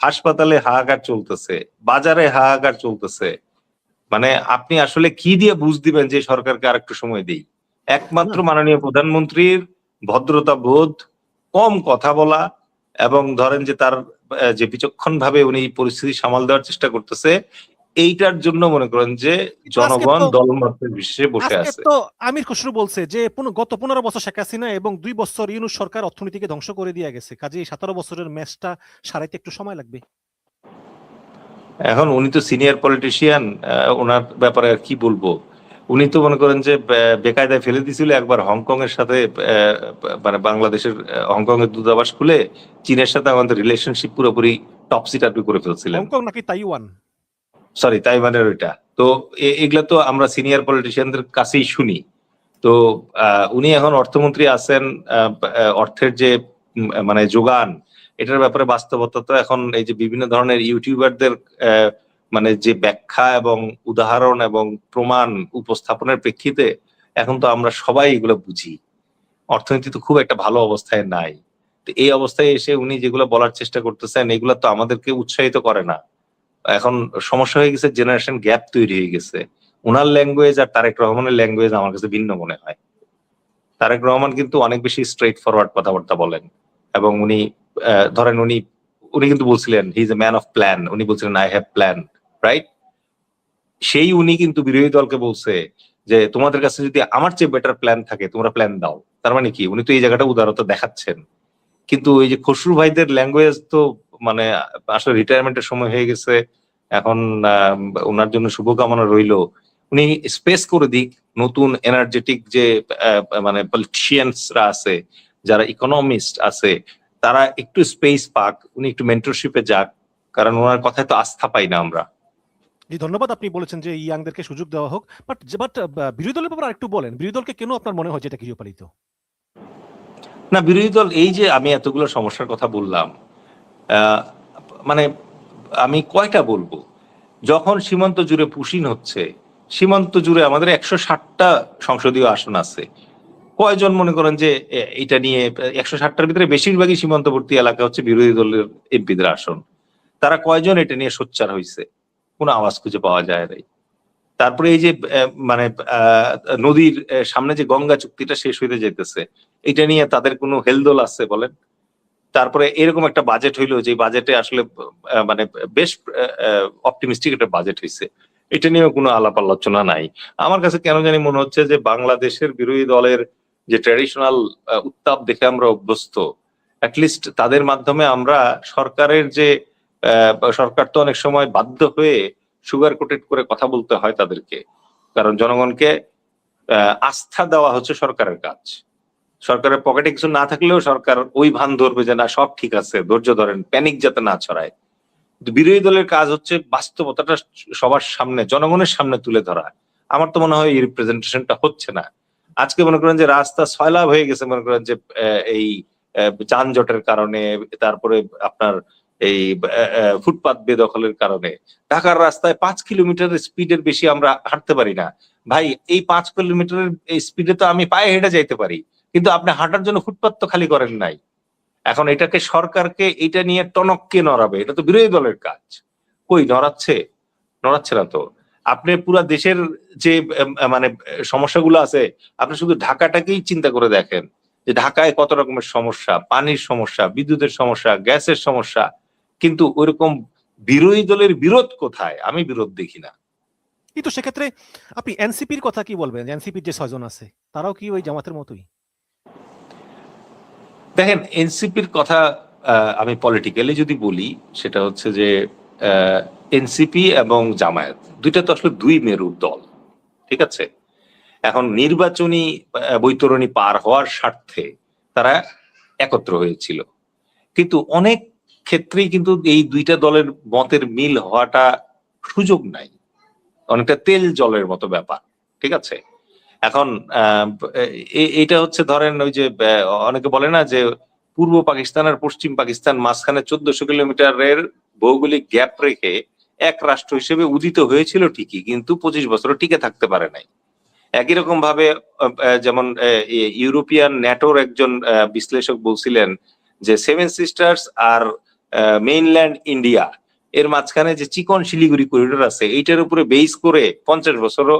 হাসপাতালে হাহাকার চলতেছে, বাজারে হাহাকার চলতেছে। মানে আপনি আসলে কি দিয়ে বুঝ দিবেন যে সরকারকে আরেকটু সময় দেই? একমাত্র না, মাননীয় প্রধানমন্ত্রীর ভদ্রতা বোধ, কম কথা বলা, এবং ধরেন যে তার যে বিচক্ষণ ভাবে উনি পরিস্থিতি সামাল দেওয়ার চেষ্টা করতেছে, এইটার জন্য মনে করেন যে কিন্তু আজকে জনগণ তো দলমতের বিশেষে বসে আজকে আছে। তো আমির খসরু বলছে যে গত 15 বছর শেখ হাসিনা এবং 2 বছর ইউনূস সরকার অর্থনীতিকে ধ্বংস করে দিয়ে গেছে, কাজে 17 বছরের ম্যাচটা সারাইতে একটু সময় লাগবে। এখন উনি তো সিনিয়র পলিটিশিয়ান, ওনার ব্যাপারে আর কি বলবো। উনি তো মনে করেন যে বেকায়দায় ফেলে দিছিল একবার হংকং এর সাথে, মানে বাংলাদেশের হংকং এর দূতাবাস খুলে চীনের সাথে আমাদের রিলেশনশিপ পুরোপুরি টপসি টাপি করে ফেলছিলেন। হংকং নাকি তাইওয়ান? সরি, তাইওয়ানের ওইটা তো। এগুলা তো আমরা সিনিয়র পলিটিশিয়ানদের কাছেই শুনি। তো উনি এখন অর্থমন্ত্রী আছেন, অর্থের যে মানে যোগান, এটার ব্যাপারে বাস্তবতা তো এখন এই যে বিভিন্ন ধরনের ইউটিউবারদের মানে যে ব্যাখ্যা এবং উদাহরণ এবং প্রমাণ উপস্থাপনের প্রেক্ষিতে এখন তো আমরা সবাই এগুলো বুঝি, অর্থনীতি তো খুব একটা ভালো অবস্থায় নাই। তো এই অবস্থায় এসে উনি যেগুলো বলার চেষ্টা করতেছেন এগুলো তো আমাদেরকে উৎসাহিত করে না। এখন সমস্যা হয়ে গেছে, জেনারেশন গ্যাপ তৈরি হয়ে গেছে। উনার ল্যাঙ্গুয়েজ আর তারেক রহমানের ল্যাঙ্গুয়েজ আমার কাছে ভিন্ন মনে হয়। তারেক রহমান কিন্তু অনেক বেশি স্ট্রেট ফরওয়ার্ড কথাবার্তা বলেন, এবং উনি ধরেন উনি উনি কিন্তু বলছিলেন he is a man of plan, উনি বলছিলেন আই হ্যাভ প্ল্যান, রাইট। সেই উনি কিন্তু বিরোধী দলকে বলছে যে তোমাদের কাছে যদি আমার চেয়ে বেটার প্ল্যান থাকে তোমরা প্ল্যান দাও। তার মানে কি, উনি তো এই জায়গাটা উদারতা দেখাচ্ছেন। কিন্তু এই যে খসরু ভাইদের ল্যাঙ্গুয়েজ তো মানে আসলে রিটায়ারমেন্টের সময় হয়ে গেছে এখন। ওনার জন্য শুভকামনা রইলো, উনি স্পেস করে দিক। নতুন এনার্জেটিক যে মানে পলিটিশিয়ানসরা আছে, যারা ইকোনমিস্ট আছে, তারা একটু স্পেস পাক, উনি একটু মেন্টরশিপে যাক, কারণ ওনার কথায় তো আস্থা পাই না আমরা। জি, ধন্যবাদ। আপনি বলেছেন যে ইয়াংদেরকে সুযোগ দেওয়া হোক, বাট বিরোধী দলের ব্যাপারে আরেকটু বলেন, বিরোধী দলকে কেন আপনার মনে হয় যে এটা গৃহপালিত? না, বিরোধী দল এই যে আমি এতগুলো সমস্যার কথা বললাম, আহ, মানে আমি কয়টা বলবো, যখন সীমান্ত জুড়ে পুশিন হচ্ছে, সীমান্ত জুড়ে আমাদের 160টা সংসদীয় আসন আছে, কয়জন মনে করেন যে এটা নিয়ে 160টার ভিতরে বেশিরভাগই সীমান্তবর্তী এলাকা হচ্ছে বিরোধী দলের এমপিদের আসন, তারা কয়জন এটা নিয়ে সোচ্চার হয়েছে? কোনো আওয়াজ খুঁজে পাওয়া যায় নাই। তারপরে এই যে মানে নদীর সামনে যে গঙ্গা চুক্তিটা শেষ হইতে যেতেছে, এটা নিয়ে তাদের কোনো হেলদোল আছে বলেন? তারপরে এরকম একটা বাজেট হইলো যে বাজেটে আসলে মানে বেশ অপটিমিস্টিক একটা বাজেট হয়েছে, এটা নিয়েও কোনো আলাপ আলোচনা নাই। আমার কাছে কেন জানি মনে হচ্ছে যে বাংলাদেশের বিরোধী দলের যে ট্র্যাডিশনাল উত্তাপ দেখে আমরা অভ্যস্ত, অ্যাটলিস্ট তাদের মাধ্যমে আমরা সরকারের যে সরকার তো অনেক সময় বাধ্য হয়ে সুগার কোটেড করে কথা বলতে হয় তাদেরকে, কারণ জনগণকে আস্থা দেওয়া হচ্ছে সরকারের কাজ। সরকারের পকেটে কিছু না থাকলেও সরকার ওই ভান ধরবে যে না সব ঠিক আছে, ধৈর্য ধরেন, প্যানিক যাতে না ছড়ায়। কিন্তু বিরোধী দলের কাজ হচ্ছে বাস্তবতাটা সবার সামনে, জনগণের সামনে তুলে ধরা। আমার তো মনে হয় এই রিপ্রেজেন্টেশনটা হচ্ছে না। আজকে মনে করেন যে রাস্তা সয়লাভ হয়ে গেছে, মনে করেন যে এই যানজটের কারণে, তারপরে আপনার এই ফুটপাত বেদখলের কারণে ঢাকার রাস্তায় 5 কিলোমিটার স্পিডের বেশি আমরা হাঁটতে পারি না। ভাই এই 5 কিলোমিটারের এই স্পিডে তো আমি পায়ে হেঁটে যাইতে পারি, কিন্তু আপনি হাঁটার জন্য ফুটপাত তো খালি করেন নাই। এখন এটাকে সরকারকে এটা নিয়ে টনককে নড়াবে, এটা তো বিরোধী দলের কাজ। কই নড়াচ্ছে? নড়াচ্ছে না তো। আপনি পুরা দেশের যে মানে সমস্যাগুলো আছে, আপনি শুধু ঢাকাটাকেই চিন্তা করে দেখেন যে ঢাকায় কত রকমের সমস্যা, পানির সমস্যা, বিদ্যুতের সমস্যা, গ্যাসের সমস্যা, কিন্তু ওইরকম বিরোধী দলের বিরোধ কোথায়? আমি বিরোধ দেখি না। কিন্তু সেক্ষেত্রে আপনি এনসিপির কথা কি বলবেন? এনসিপির যে 6 জন আছে তারাও কি ওই জামাতের মতোই? দেখেন এনসিপির কথা আমি পলিটিক্যালি যদি বলি, সেটা হচ্ছে যে এনসিপি এবং জামায়াত দুইটা তো আসলে দুই মেরুর দল, ঠিক আছে? এখন নির্বাচনী বৈতরণী পার হওয়ার স্বার্থে তারা একত্র হয়েছিল, কিন্তু অনেক ক্ষেত্রেই কিন্তু এই দুইটা দলের মতের মিল হওয়াটা সুযোগ নাই, অনেকটা তেল জলের মতো ব্যাপার, ঠিক আছে? এখন এটা হচ্ছে ধরেন ওই যে অনেকে বলে না যে পূর্ব পাকিস্তান আর পশ্চিম পাকিস্তান মাঝখানে 1400 কিলোমিটারের ভৌগোলিক গ্যাপ রেখে এক রাষ্ট্র হিসেবে উদিত হয়েছিল ঠিকই, কিন্তু 25 বছরও টিকে থাকতে পারে নাই। একই রকম ভাবে যেমন ইউরোপিয়ান ন্যাটোর একজন বিশ্লেষক বলছিলেন যে 7 সিস্টার্স আর মেইনল্যান্ড ইন্ডিয়া এর মাঝখানে যে চিকন শিলিগুড়ি করিডোর আছে, এইটার উপরে বেস করে 50 বছরও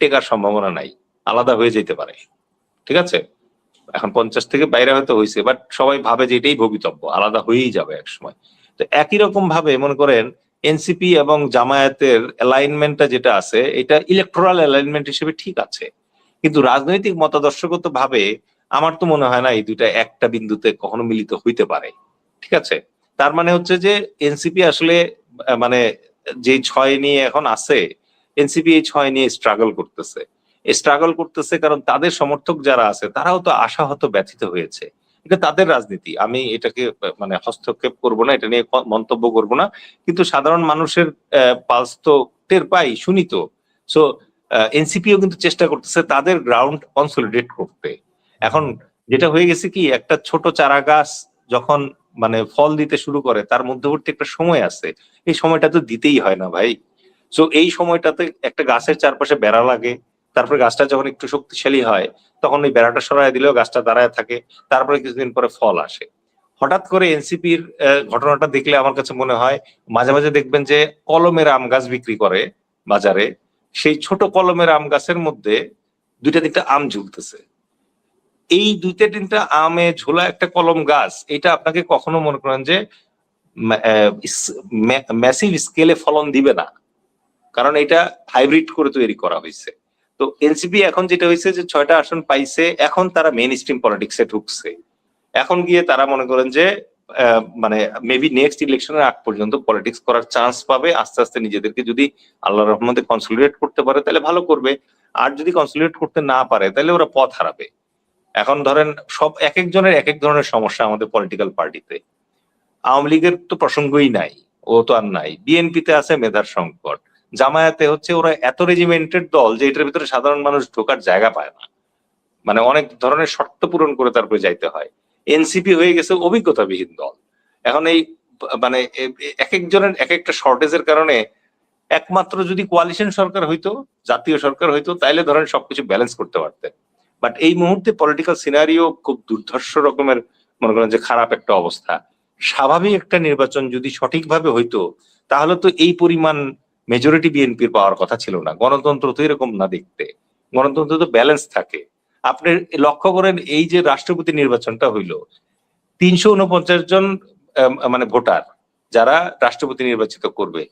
টেকার সম্ভাবনা নাই, আলাদা হয়ে যেতে পারে, ঠিক আছে? এখন 50 থেকে বাইরে হয়তো হয়েছে, বাট সবাই ভাবে যে এটাই ভবিতব্য, আলাদা হয়েই যাবে এক সময়। তো একই রকম ভাবে মনে করেন এনসিপি এবং জামায়াতের অ্যালাইনমেন্টটা যেটা আছে, এটা ইলেকট্রাল অ্যালাইনমেন্ট হিসেবে ঠিক আছে, কিন্তু রাজনৈতিক মতাদর্শগত ভাবে আমার তো মনে হয় না এই দুইটা একটা বিন্দুতে কখনো মিলিত হইতে পারে, ঠিক আছে? তার মানে হচ্ছে যে এনসিপি আসলে মানে যে 6 নিয়ে এখন আছে, এনসিপি এই 6 নিয়ে স্ট্রাগল করতেছে কারণ তাদের সমর্থক যারা আছে তারাও তো আশাহত, ব্যথিত হয়েছে। এটা তাদের রাজনীতি, আমি এটাকে মানে হস্তক্ষেপ করব না, এটা নিয়ে মন্তব্য করব না, কিন্তু সাধারণ মানুষের পালস তো টের পাই, শুনি তো। সো এনসিপিও কিন্তু চেষ্টা করতেছে তাদের গ্রাউন্ড কনসলিডেট করতে। এখন যেটা হয়ে গেছে কি, একটা ছোট চারা গাছ যখন মানে ফল দিতে শুরু করে তার মধ্যবর্তী একটা সময় আছে, এই সময়টা তো দিতেই হয় না ভাই। সো এই সময়টাতে একটা গাছের চারপাশে বেড়া লাগে, তারপরে গাছটা যখন একটু শক্তিশালী হয় তখন ওই বেড়াটা সরায় দিলেও গাছটা দাঁড়ায় থাকে, তারপরে কিছুদিন পরে ফল আসে। হঠাৎ করে এনসিপির ঘটনাটা দেখলে আমার কাছে মনে হয়, মাঝে মাঝে দেখবেন যে কলমের আম গাছ বিক্রি করে বাজারে, সেই ছোট কলমের আম গাছের মধ্যে 2-3টা আম ঝুলতেছে। এই 2-3টা আমে ঝোলা একটা কলম গাছ, এটা আপনাকে কখনো মনে করেন যে ম্যাসিভ স্কেলে ফলন দিবে না, কারণ এটা হাইব্রিড করে তৈরি করা হয়েছে। তো এনসিপি এখন যেটা হয়েছে যে 6টা আসন পাইছে, এখন তারা মেইন স্ট্রিম পলিটিক্সে ঢুকছে। এখন গিয়ে তারা মনে করেন যে মানে মেবি নেক্সট ইলেকশনের আগ পর্যন্ত পলিটিক্স করার চান্স পাবে। আস্তে আস্তে নিজেদেরকে যদি আল্লাহর রহমতে কনসলিডেট করতে পারে তাহলে ভালো করবে, আর যদি কনসলিডেট করতে না পারে তাহলে ওরা পথ হারাবে। এখন ধরেন সব এক একজনের এক এক ধরনের সমস্যা আমাদের পলিটিক্যাল পার্টিতে। আওয়ামী লীগের তো প্রসঙ্গই নাই, ও তো আর নাই। বিএনপিতে আছে মেধার সংকট, জামায়াতে হচ্ছে ওরা এত রেজিমেন্টেড দল যে এটার ভিতরে সাধারণ মানুষ ঢোকার জায়গা পায় না, মানে অনেক ধরনের শর্ত পূরণ করে তারপরে যাইতে হয়। এনসিপি হয়ে গেছে অভিজ্ঞতাবিহীন দল। এখন এই মানে এক একজনের এক একটা শর্টেজের কারণে একমাত্র যদি কোয়ালিশন সরকার হইতো, জাতীয় সরকার হইতো, তাইলে ধরেন সবকিছু ব্যালেন্স করতে পারতেন। বাট এই মুহূর্তে পলিটিক্যাল সিনারিও খুব দুর্ধর্ষ রকমের, মনে করেন যে খারাপ একটা অবস্থা। স্বাভাবিক একটা নির্বাচন যদি সঠিকভাবে হইতো তাহলে তো এই পরিমাণ মেজরিটি বিএনপির পাওয়ার কথা ছিল না। গণতন্ত্র তো এরকম না দেখতে, গণতন্ত্র তো ব্যালেন্স থাকে। আপনি লক্ষ্য করেন এই যে রাষ্ট্রপতি নির্বাচনটা হইলো, 349 জন মানে ভোটার যারা রাষ্ট্রপতি নির্বাচিত করবে,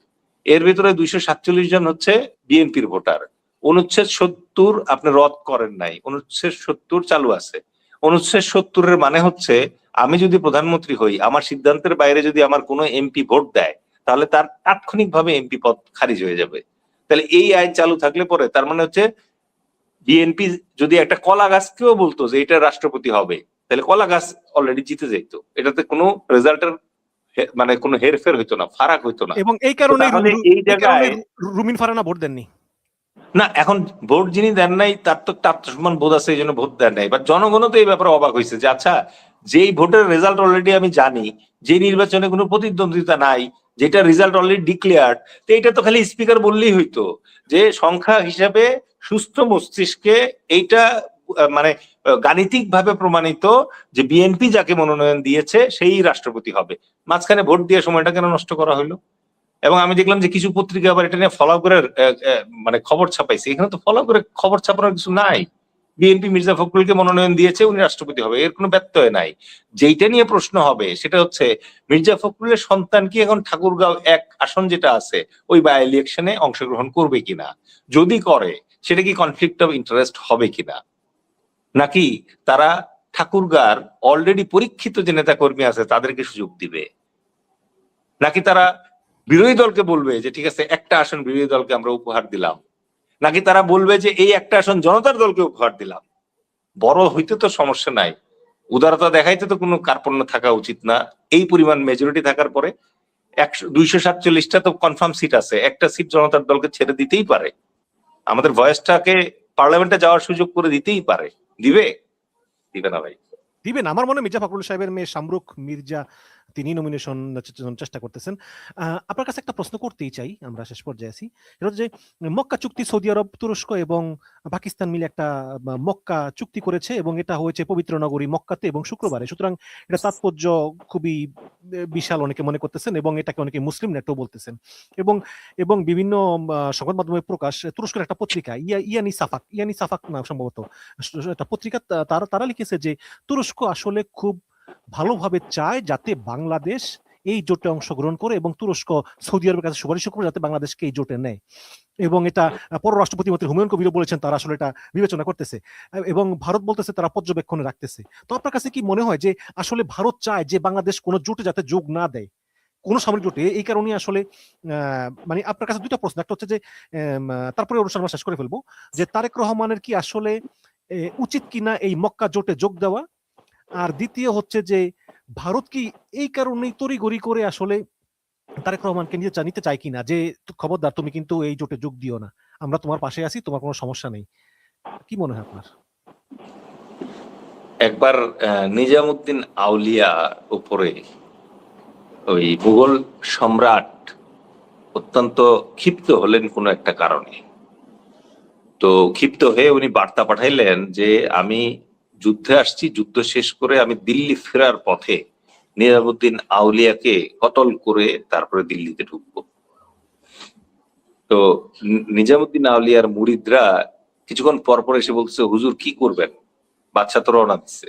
এর ভিতরে 247 জন হচ্ছে বিএনপির ভোটার। অনুচ্ছেদ 70 আপনি রদ করেন নাই, অনুচ্ছেদ 70 চালু আছে। অনুচ্ছেদ 70-এর মানে হচ্ছে আমি যদি প্রধানমন্ত্রী হই, আমার সিদ্ধান্তের বাইরে যদি আমার কোনো এমপি ভোট দেয়, তাহলে তার তাৎক্ষণিকভাবে এমপি পদ খারিজ হয়ে যাবে। তাহলে এই আইন চালু থাকলে পরে তার মানে হচ্ছে বিএনপি যদি একটা কলা গাছকেও বলতো যে এটা রাষ্ট্রপতি হবে, তাহলে কলা গাছ অলরেডি জিতে যেত, এটাতে কোনো রেজাল্টের মানে কোনো হেরফের হইতো না, ফারাক হইতো না। এবং এই কারণে তাহলে এই জায়গায় রুমিন ফারহানা ভোট দেননি। না, এখন ভোট যিনি দেন নাই তার তো আত্মসম্মান বোধ আছে, এই জন্য ভোট দেন নাই। বাট জনগণও তো এই ব্যাপারে অবাক হয়েছে যে আচ্ছা, যেই ভোটের রেজাল্ট অলরেডি আমি জানি, যে নির্বাচনে কোনো প্রতিদ্বন্দ্বিতা নাই, যেটা রেজাল্ট অলরেডি ডিক্লেয়ার্ড, তো এটা তো খালি স্পিকার বললেই হইতো যে সংখ্যা হিসাবে সুস্থ মস্তিষ্কে এইটা মানে গাণিতিক ভাবে প্রমাণিত যে বিএনপি যাকে মনোনয়ন দিয়েছে সেই রাষ্ট্রপতি হবে। মাঝখানে ভোট দিয়ে সময়টা কেন নষ্ট করা হলো? এবং আমি দেখলাম যে কিছু পত্রিকা আবার এটা নিয়ে ফলো করে মানে খবর ছাপাইছে। এখানে তো ফলো করে খবর ছাপানোর কিছু নাই। বিএনপি মির্জা ফখরুলকে মনোনয়ন দিয়েছে, উনি রাষ্ট্রপতি হবে, এর কোনো ব্যত্যয় নাই। যেইটা নিয়ে প্রশ্ন হবে সেটা হচ্ছে মির্জা ফখরুলের সন্তান কি এখন ঠাকুরগাঁও 1 আসন যেটা আছে ওই বাই ইলেকশনে অংশগ্রহণ করবে কিনা, যদি করে সেটা কি কনফ্লিক্ট অফ ইন্টারেস্ট হবে কিনা, নাকি তারা ঠাকুরগাঁর অলরেডি পরীক্ষিত যে নেতা কর্মী আছে তাদেরকে সুযোগ দিবে, নাকি তারা বিরোধী দলকে বলবে যে ঠিক আছে একটা আসন বিরোধী দলকে আমরা উপহার দিলাম, নাকি তারা বলবে যে এই একটা আসন জনতার দলকে উপহার দিলাম। বড় হইতে তো সমস্যা নাই, উদারতা দেখাইতে তো কোনো কার্পণ্য থাকা উচিত না। এই পরিমাণ মেজরিটি থাকার পরে 247টা তো কনফার্ম সিট আছে, একটা সিট জনতার দলকে ছেড়ে দিতেই পারে, আমাদের ভয়েসটাকে পার্লামেন্টে যাওয়ার সুযোগ করে দিতেই পারে। দিবে না ভাই? দিবেন। আমার মনে হয় মির্জা ফখরুল সাহেবের মেয়ে শামরুখ মির্জা তিনি নমিনেশন চেষ্টা করতেছেন। আপনার কাছে একটা প্রশ্ন করতেই চাই, আমরা শেষ পর্যায়ে আছি। এটা হচ্ছে যে মক্কা চুক্তি সৌদি আরব, তুরস্ক এবং পাকিস্তান মিলে একটা মক্কা চুক্তি করেছে এবং এটা হয়েছে পবিত্র নগরী মক্কাতে এবং শুক্রবারে। সুতরাং এটা তাৎপর্য খুবই বিশাল অনেকে মনে করতেছেন এবং এটাকে অনেকে মুসলিম নেটও বলতেছেন। এবং এবং বিভিন্ন সংবাদ মাধ্যমে প্রকাশ, তুরস্কের একটা পত্রিকা ইয়ানি সাফাক না সম্ভবত একটা পত্রিকা, তারা লিখেছে যে তুরস্ক আসলে খুব ভালোভাবে চায় যাতে বাংলাদেশ এই জোটে অংশগ্রহণ করে এবং তুরস্ক সৌদি আরবের কাছে সুপারিশ করে যাতে বাংলাদেশকে এই জোটে নেয়। এবং এটা পররাষ্ট্র প্রতিমন্ত্রী হুমায়ুন কবিরও বলেছেন তারা আসলে এটা বিবেচনা করতেছে এবং ভারত বলতেছে তারা পর্যবেক্ষণে রাখতেছে। তো আপনার কাছে কি মনে হয় যে আসলে ভারত চায় যে বাংলাদেশ কোনো জোটে যাতে যোগ না দেয়, কোন সামরিক জোটে? এই কারণে আসলে মানে আপনার কাছে দুইটা প্রশ্ন। একটা হচ্ছে যে তারপরে অনুষ্ঠান শেষ করে ফেলবো, যে তারেক রহমানের কি আসলে উচিত কিনা এই মক্কা জোটে যোগ দেওয়া, আর দ্বিতীয় হচ্ছে যে ভারত কি এই কারণেই তড়িঘড়ি করে আসলে তারেক রহমানকে নিতে চায় কিনা যে খবরদার তুমি কিন্তু এই জোটে যোগ দিও না, আমরা তোমার পাশে আছি, তোমার কোনো সমস্যা নেই। কি মনে হয় আপনার? একবার নিজামুদ্দিন আউলিয়া উপরে ওই মুঘল সম্রাট অত্যন্ত ক্ষিপ্ত হলেন কোনো একটা কারণে। তো ক্ষিপ্ত হয়ে উনি বার্তা পাঠাইলেন যে আমি যুদ্ধে আসছি, যুদ্ধ শেষ করে আমি দিল্লি ফেরার পথে নিজামুদ্দিন আউলিয়াকে কতল করে তারপরে দিল্লিতে ঢুকবো। তো নিজামুদ্দিন আউলিয়ার মুরিদরা কিছুক্ষণ পর পর এসে বলছে হুজুর কি করবেন, বাদশা তো রওনা দিচ্ছে।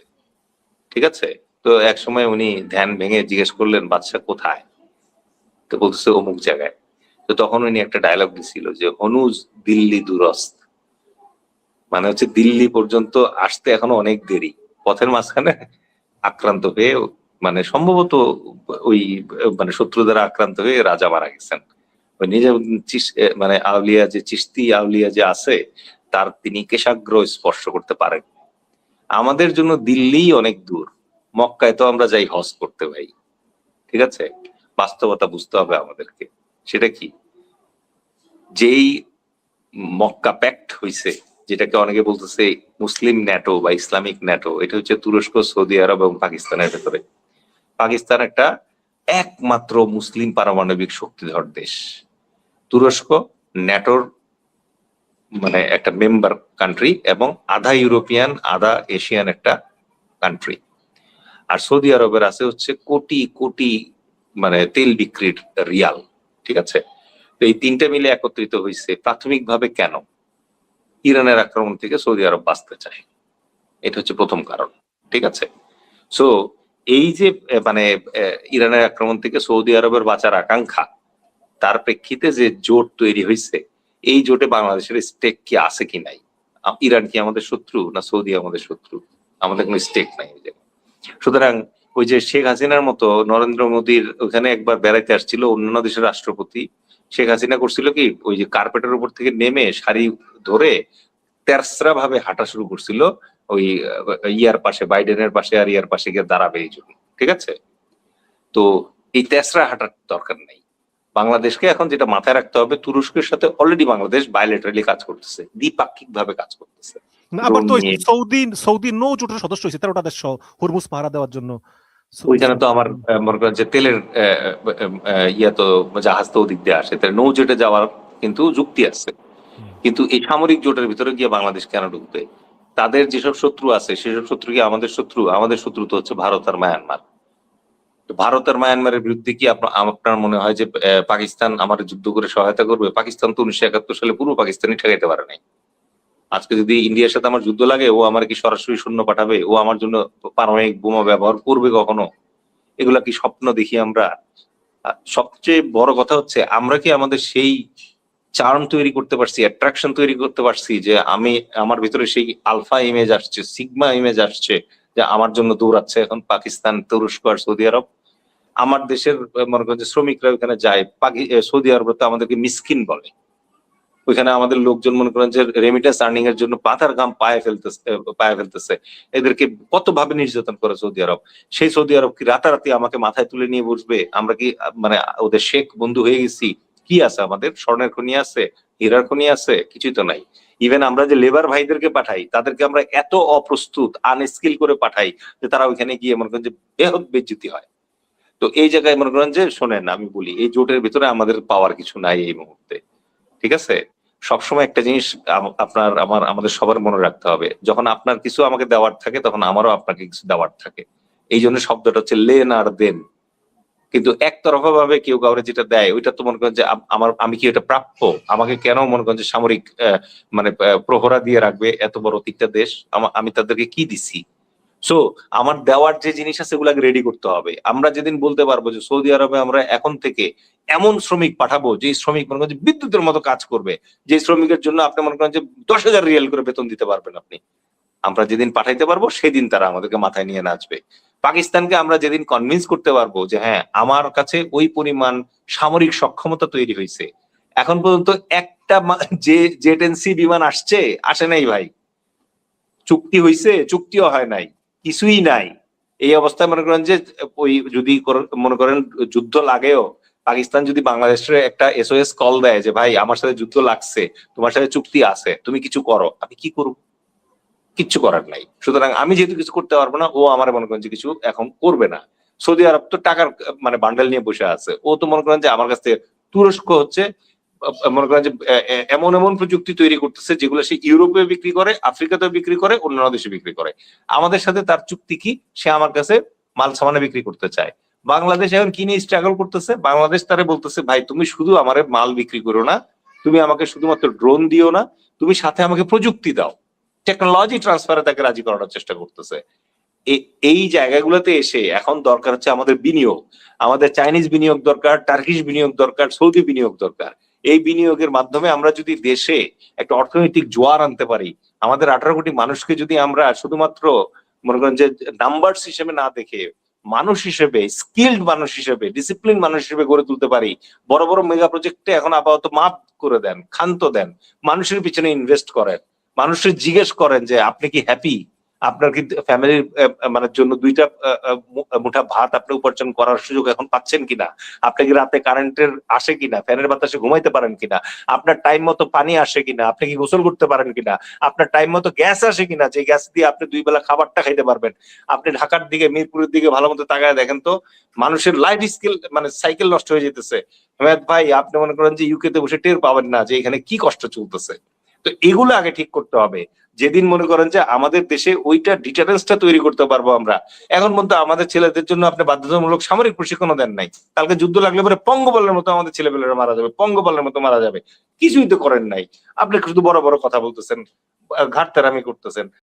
ঠিক আছে, তো এক সময় উনি ধ্যান ভেঙে জিজ্ঞেস করলেন বাদশা কোথায়, তো বলছে অমুক জায়গায়। তো তখন উনি একটা ডায়লগ দিছিল যে হনুজ দিল্লি দুরস্ত, মানে হচ্ছে দিল্লি পর্যন্ত আসতে এখনো অনেক দেরি, পথের মাঝখানে আক্রান্ত হয়ে মানে সম্ভবত ওই মানে শত্রু দ্বারা আক্রান্ত হয়ে রাজা মারা গেছেন। ওই নিজে মানে আউলিয়া যে চিশতি আউলিয়া যে আছে তার তিনি কেশাগ্র স্পর্শ করতে পারেন। আমাদের জন্য দিল্লি অনেক দূর, মক্কায় তো আমরা যাই হজ করতে ভাই। ঠিক আছে, বাস্তবতা বুঝতে হবে আমাদেরকে। সেটা কি, যেই মক্কা প্যাক্ট হইছে, যেটাকে অনেকে বলতেছে মুসলিম ন্যাটো বা ইসলামিক ন্যাটো, এটা হচ্ছে তুরস্ক, সৌদি আরব এবং পাকিস্তানের ভেতরে। পাকিস্তান একটা একমাত্র মুসলিম পারমাণবিক শক্তিধর দেশ। তুরস্ক ন্যাটোর মানে একটা মেম্বার কান্ট্রি এবং আধা ইউরোপিয়ান আধা এশিয়ান একটা কান্ট্রি। আর সৌদি আরবের আছে হচ্ছে কোটি কোটি মানে তেল বিক্রির রিয়াল। ঠিক আছে, তো এই তিনটা মিলে একত্রিত হয়েছে প্রাথমিকভাবে কেন? ইরানের আক্রমণ থেকে সৌদি আরব বাঁচতে চায়, এটা হচ্ছে প্রথম কারণ। ঠিক আছে, সো এই যে মানে ইরানের আক্রমণ থেকে সৌদি আরবের বাঁচার আকাঙ্ক্ষা, তার প্রেক্ষিতে যে জোট তৈরি হয়েছে, এই জোটে বাংলাদেশের স্টেক কি আছে কি নাই? ইরান কি আমাদের শত্রু না সৌদি আমাদের শত্রু? আমাদের কোনো স্টেক নাই। সুতরাং ওই যে শেখ হাসিনার মতো নরেন্দ্র মোদীর ওখানে একবার বেড়াইতে আসছিল অন্যান্য দেশের রাষ্ট্রপতি, শেখ হাসিনা করছিল কি ওই যে কার্পেটের উপর থেকে নেমে সারি ধরে তেরসরা ভাবে হাঁটা শুরু করছিল ওই ইয়ার পাশে, বাইডেনের পাশে আর ইয়ার পাশে গিয়ে দাঁড়াবে এই জন্য, ঠিক আছে? তো এই তেসরা হাঁটার দরকার নেই। বাংলাদেশকে এখন যেটা মাথায় রাখতে হবে, তুরস্কের সাথে অলরেডি বাংলাদেশ বায়োলেটারালি কাজ করতেছে, দ্বিপাক্ষিক ভাবে কাজ করতেছে। আবার তো ড্রোন নিয়ে। সৌদি নৌ জোটের সদস্য হয়েছে 13টা দেশ সহ হুরমুজ পাহারা দেওয়ার জন্য। ওইখানে তো আমার মনে করেন যে তেলের ইয়া তো জাহাজ তো ওদিক দিয়ে আসে, তাই নৌ জোটে যাওয়ার কিন্তু যুক্তি আছে। কিন্তু এই সামরিক জোটের ভিতরে গিয়ে বাংলাদেশ কেন ঢুকবে? তাদের যেসব শত্রু আছে সেসব শত্রু কি আমাদের শত্রু? আমাদের শত্রু তো হচ্ছে ভারত আর মায়ানমার। তো ভারত আর মায়ানমারের বিরুদ্ধে কি আপনার মনে হয় যে পাকিস্তান আমাদের যুদ্ধ করে সহায়তা করবে? পাকিস্তান তো 1971 সালে পুরো পাকিস্তানই ঠেকাইতে পারে নাই। আজকে যদি ইন্ডিয়ার সাথে আমার যুদ্ধ লাগে, ও আমার কি সরাসরি সৈন্য পাঠাবে? ও আমার জন্য পারমাণবিক বোমা ব্যবহার করবে কখনো? এগুলা কি স্বপ্ন দেখি আমরা? সবচেয়ে বড় কথা হচ্ছে আমরা কি আমাদের সেই চার্ম তৈরি করতে পারছি, অ্যাট্রাকশন তৈরি করতে পারছি যে আমার ভিতরে সেই আলফা ইমেজ আসছে, সিগমা ইমেজ আসছে, যে আমার জন্য দৌড়াচ্ছে এখন পাকিস্তান, তুরস্ক আর সৌদি আরব। আমার দেশের মনে করেন যে শ্রমিকরা ওখানে যায়, সৌদি আরব তো আমাদেরকে মিসকিন বলে। ওইখানে আমাদের লোকজন মনে করেন যে রেমিটেন্স আর্নিং এর জন্য পাতার ঘাম পায়ে ফেলতেছে। এদেরকে কত ভাবে নির্যাতন করে সৌদি আরব। সেই সৌদি আরব কি রাতারাতি আমাকে মাথায় তুলে নিয়ে বসবে? আমরা কি মানে ওদের শেখ বন্ধু হয়ে গেছি? কি আছে আমাদের? স্বর্ণের খনি আছে, হীরার খনি আছে? কিছুই তো নাই। ইভেন আমরা যে লেবার ভাইদেরকে পাঠাই, তাদেরকে আমরা এত অপ্রস্তুত, আনস্কিল করে পাঠাই যে তারা ওইখানে গিয়ে মনে করেন যে বেহদ বেজ্জতি হয়। তো এই জায়গায় মনে করেন যে, শোনেন আমি বলি, এই জোটের ভিতরে আমাদের পাওয়ার কিছু নাই এই মুহূর্তে, ঠিক আছে? সবসময় একটা জিনিস আমাদের সবার মনে রাখতে হবে, যখন আপনার কিছু আমাকে দেওয়ার থাকে তখন আমারও আপনাকে কিছু দেওয়ার থাকে। এই জন্য শব্দটা হচ্ছে লেন আর দেন। কিন্তু একতরফা ভাবে কেউ কাউরে যেটা দেয় ওইটা তো মনে করেন যে আমি কি এটা প্রাপ্য? আমাকে কেন মনে করেন যে সামরিক মানে প্রহরা দিয়ে রাখবে এত বড় তিনটা দেশ? আমি তাদেরকে কি দিছি? সো আমার দেওয়ার যে জিনিস আছে এগুলাকে রেডি করতে হবে। আমরা যেদিন বলতে পারবো যে সৌদি আরবে আমরা এখন থেকে এমন শ্রমিক পাঠাবো যে শ্রমিক মনে করেন যে বিদ্যুতের মতো কাজ করবে, যে শ্রমিকের জন্য আপনি মনে করেন যে 10,000 রিয়াল করে বেতন দিতে পারবেন আপনি, আমরা যেদিন পাঠাইতে পারবো সেদিন তারা আমাদেরকে মাথায় নিয়ে নাচবে। পাকিস্তানকে আমরা যেদিন কনভিন্স করতে পারবো যে হ্যাঁ আমার কাছে ওই পরিমাণ সামরিক সক্ষমতা তৈরি হয়েছে, এখন পর্যন্ত একটা যে জেট-এনসি বিমান আসে নাই ভাই, চুক্তি হয়েছে, চুক্তিও হয় নাই, কিছুই নাই। এই অবস্থায় মনে করেন যে ওই যদি মনে করেন যুদ্ধ লাগেও, পাকিস্তান যদি বাংলাদেশের একটা SOS কল দেয় যে ভাই আমার সাথে যুদ্ধ লাগছে, তোমার সাথে চুক্তি আছে, তুমি কিছু করো, আমি কি করব? কিচ্ছু করার নাই। সুতরাং আমি যেহেতু কিছু করতে পারবো না, ও আমার মনে করেন যে কিছু এখন করবে না। সৌদি আরব তো টাকার মানে বান্ডেল নিয়ে বসে আছে, ও তো মনে করেন যে আমার কাছ থেকে, তুরস্ক হচ্ছে মনে করেন যে এমন এমন প্রযুক্তি তৈরি করতেছে যেগুলো সে ইউরোপে বিক্রি করে, আফ্রিকাতে বিক্রি করে, অন্যান্য দেশে বিক্রি করে। আমাদের সাথে তার চুক্তি কি? সে আমার কাছে মাল সামানে বিক্রি করতে চায়। বাংলাদেশ এখন কি নিয়ে স্ট্রাগল করতেছে? বাংলাদেশ তারে বলতেছে ভাই তুমি শুধু আমার মাল বিক্রি করো না, তুমি আমাকে শুধুমাত্র ড্রোন দিও না, তুমি সাথে আমাকে প্রযুক্তি দাও। টেকনোলজি ট্রান্সফারে তাকে রাজি করানোর চেষ্টা করতেছে। এই জায়গাগুলোতে এসে এখন দরকার হচ্ছে আমাদের বিনিয়োগ। আমাদের চাইনিজ বিনিয়োগ দরকার, টার্কিশ বিনিয়োগ দরকার, সৌদি বিনিয়োগ দরকার। এই বিনিয়োগের মাধ্যমে আমরা যদি দেশে একটা অর্থনৈতিক জোয়ার আনতে পারি, আমাদের 18 কোটি মানুষকে যদি আমরা শুধুমাত্র মনে করেন যে নাম্বারস হিসেবে না দেখে মানুষ হিসেবে, স্কিল্ড মানুষ হিসেবে, ডিসিপ্লিন মানুষ হিসেবে গড়ে তুলতে পারি, বড় বড় মেগা প্রজেক্টে এখন আপাতত মাফ করে দেন, ক্ষান্ত দেন, মানুষের পিছনে ইনভেস্ট করেন, মানুষের জিজ্ঞেস করেন যে আপনি কি হ্যাপি, আপনার কি ফ্যামিলির মানে জন্য দুইটা মুঠা ভাত আপনি উপার্জন করার সুযোগ এখন পাচ্ছেন কিনা, আপনি কি রাতে কারেন্টের আসে কিনা, ফ্যানের বাতাসে ঘুমাইতে পারেন কিনা, আপনার টাইম মতো পানি আসে কিনা, আপনি কি গোসল করতে পারেন কিনা, আপনার টাইম মতো গ্যাস আসে কিনা, যে গ্যাস দিয়ে আপনি 2 বেলা খাবারটা খাইতে পারবেন। আপনি ঢাকার দিকে, মিরপুরের দিকে ভালো মতো তাকায় দেখেন তো, মানুষের লাইফ স্কিল মানে সাইকেল নষ্ট হয়ে যেতেছে। ভাই আপনি মনে করেন যে ইউকে তে বসে টের পাবেন না যে এখানে কি কষ্ট চলতেছে। তো এগুলো আগে ঠিক করতে হবে। যেদিন মনে করেন যে আমাদের দেশে ওইটা ডিটারেন্সটা তৈরি করতে পারবো আমরা। এখন পর্যন্ত আমাদের ছেলেদের জন্য আপনি বাধ্যতামূলক সামরিক প্রশিক্ষণও দেন নাই। কালকে যুদ্ধ লাগলে পরে পঙ্গপালের মতো আমাদের ছেলেপেলেরা মারা যাবে, পঙ্গপালের মতো মারা যাবে। কিছুই তো করেন নাই। আপনি শুধু বড় বড় কথা বলতেছেন, ঘাটতারামি করতেছেন।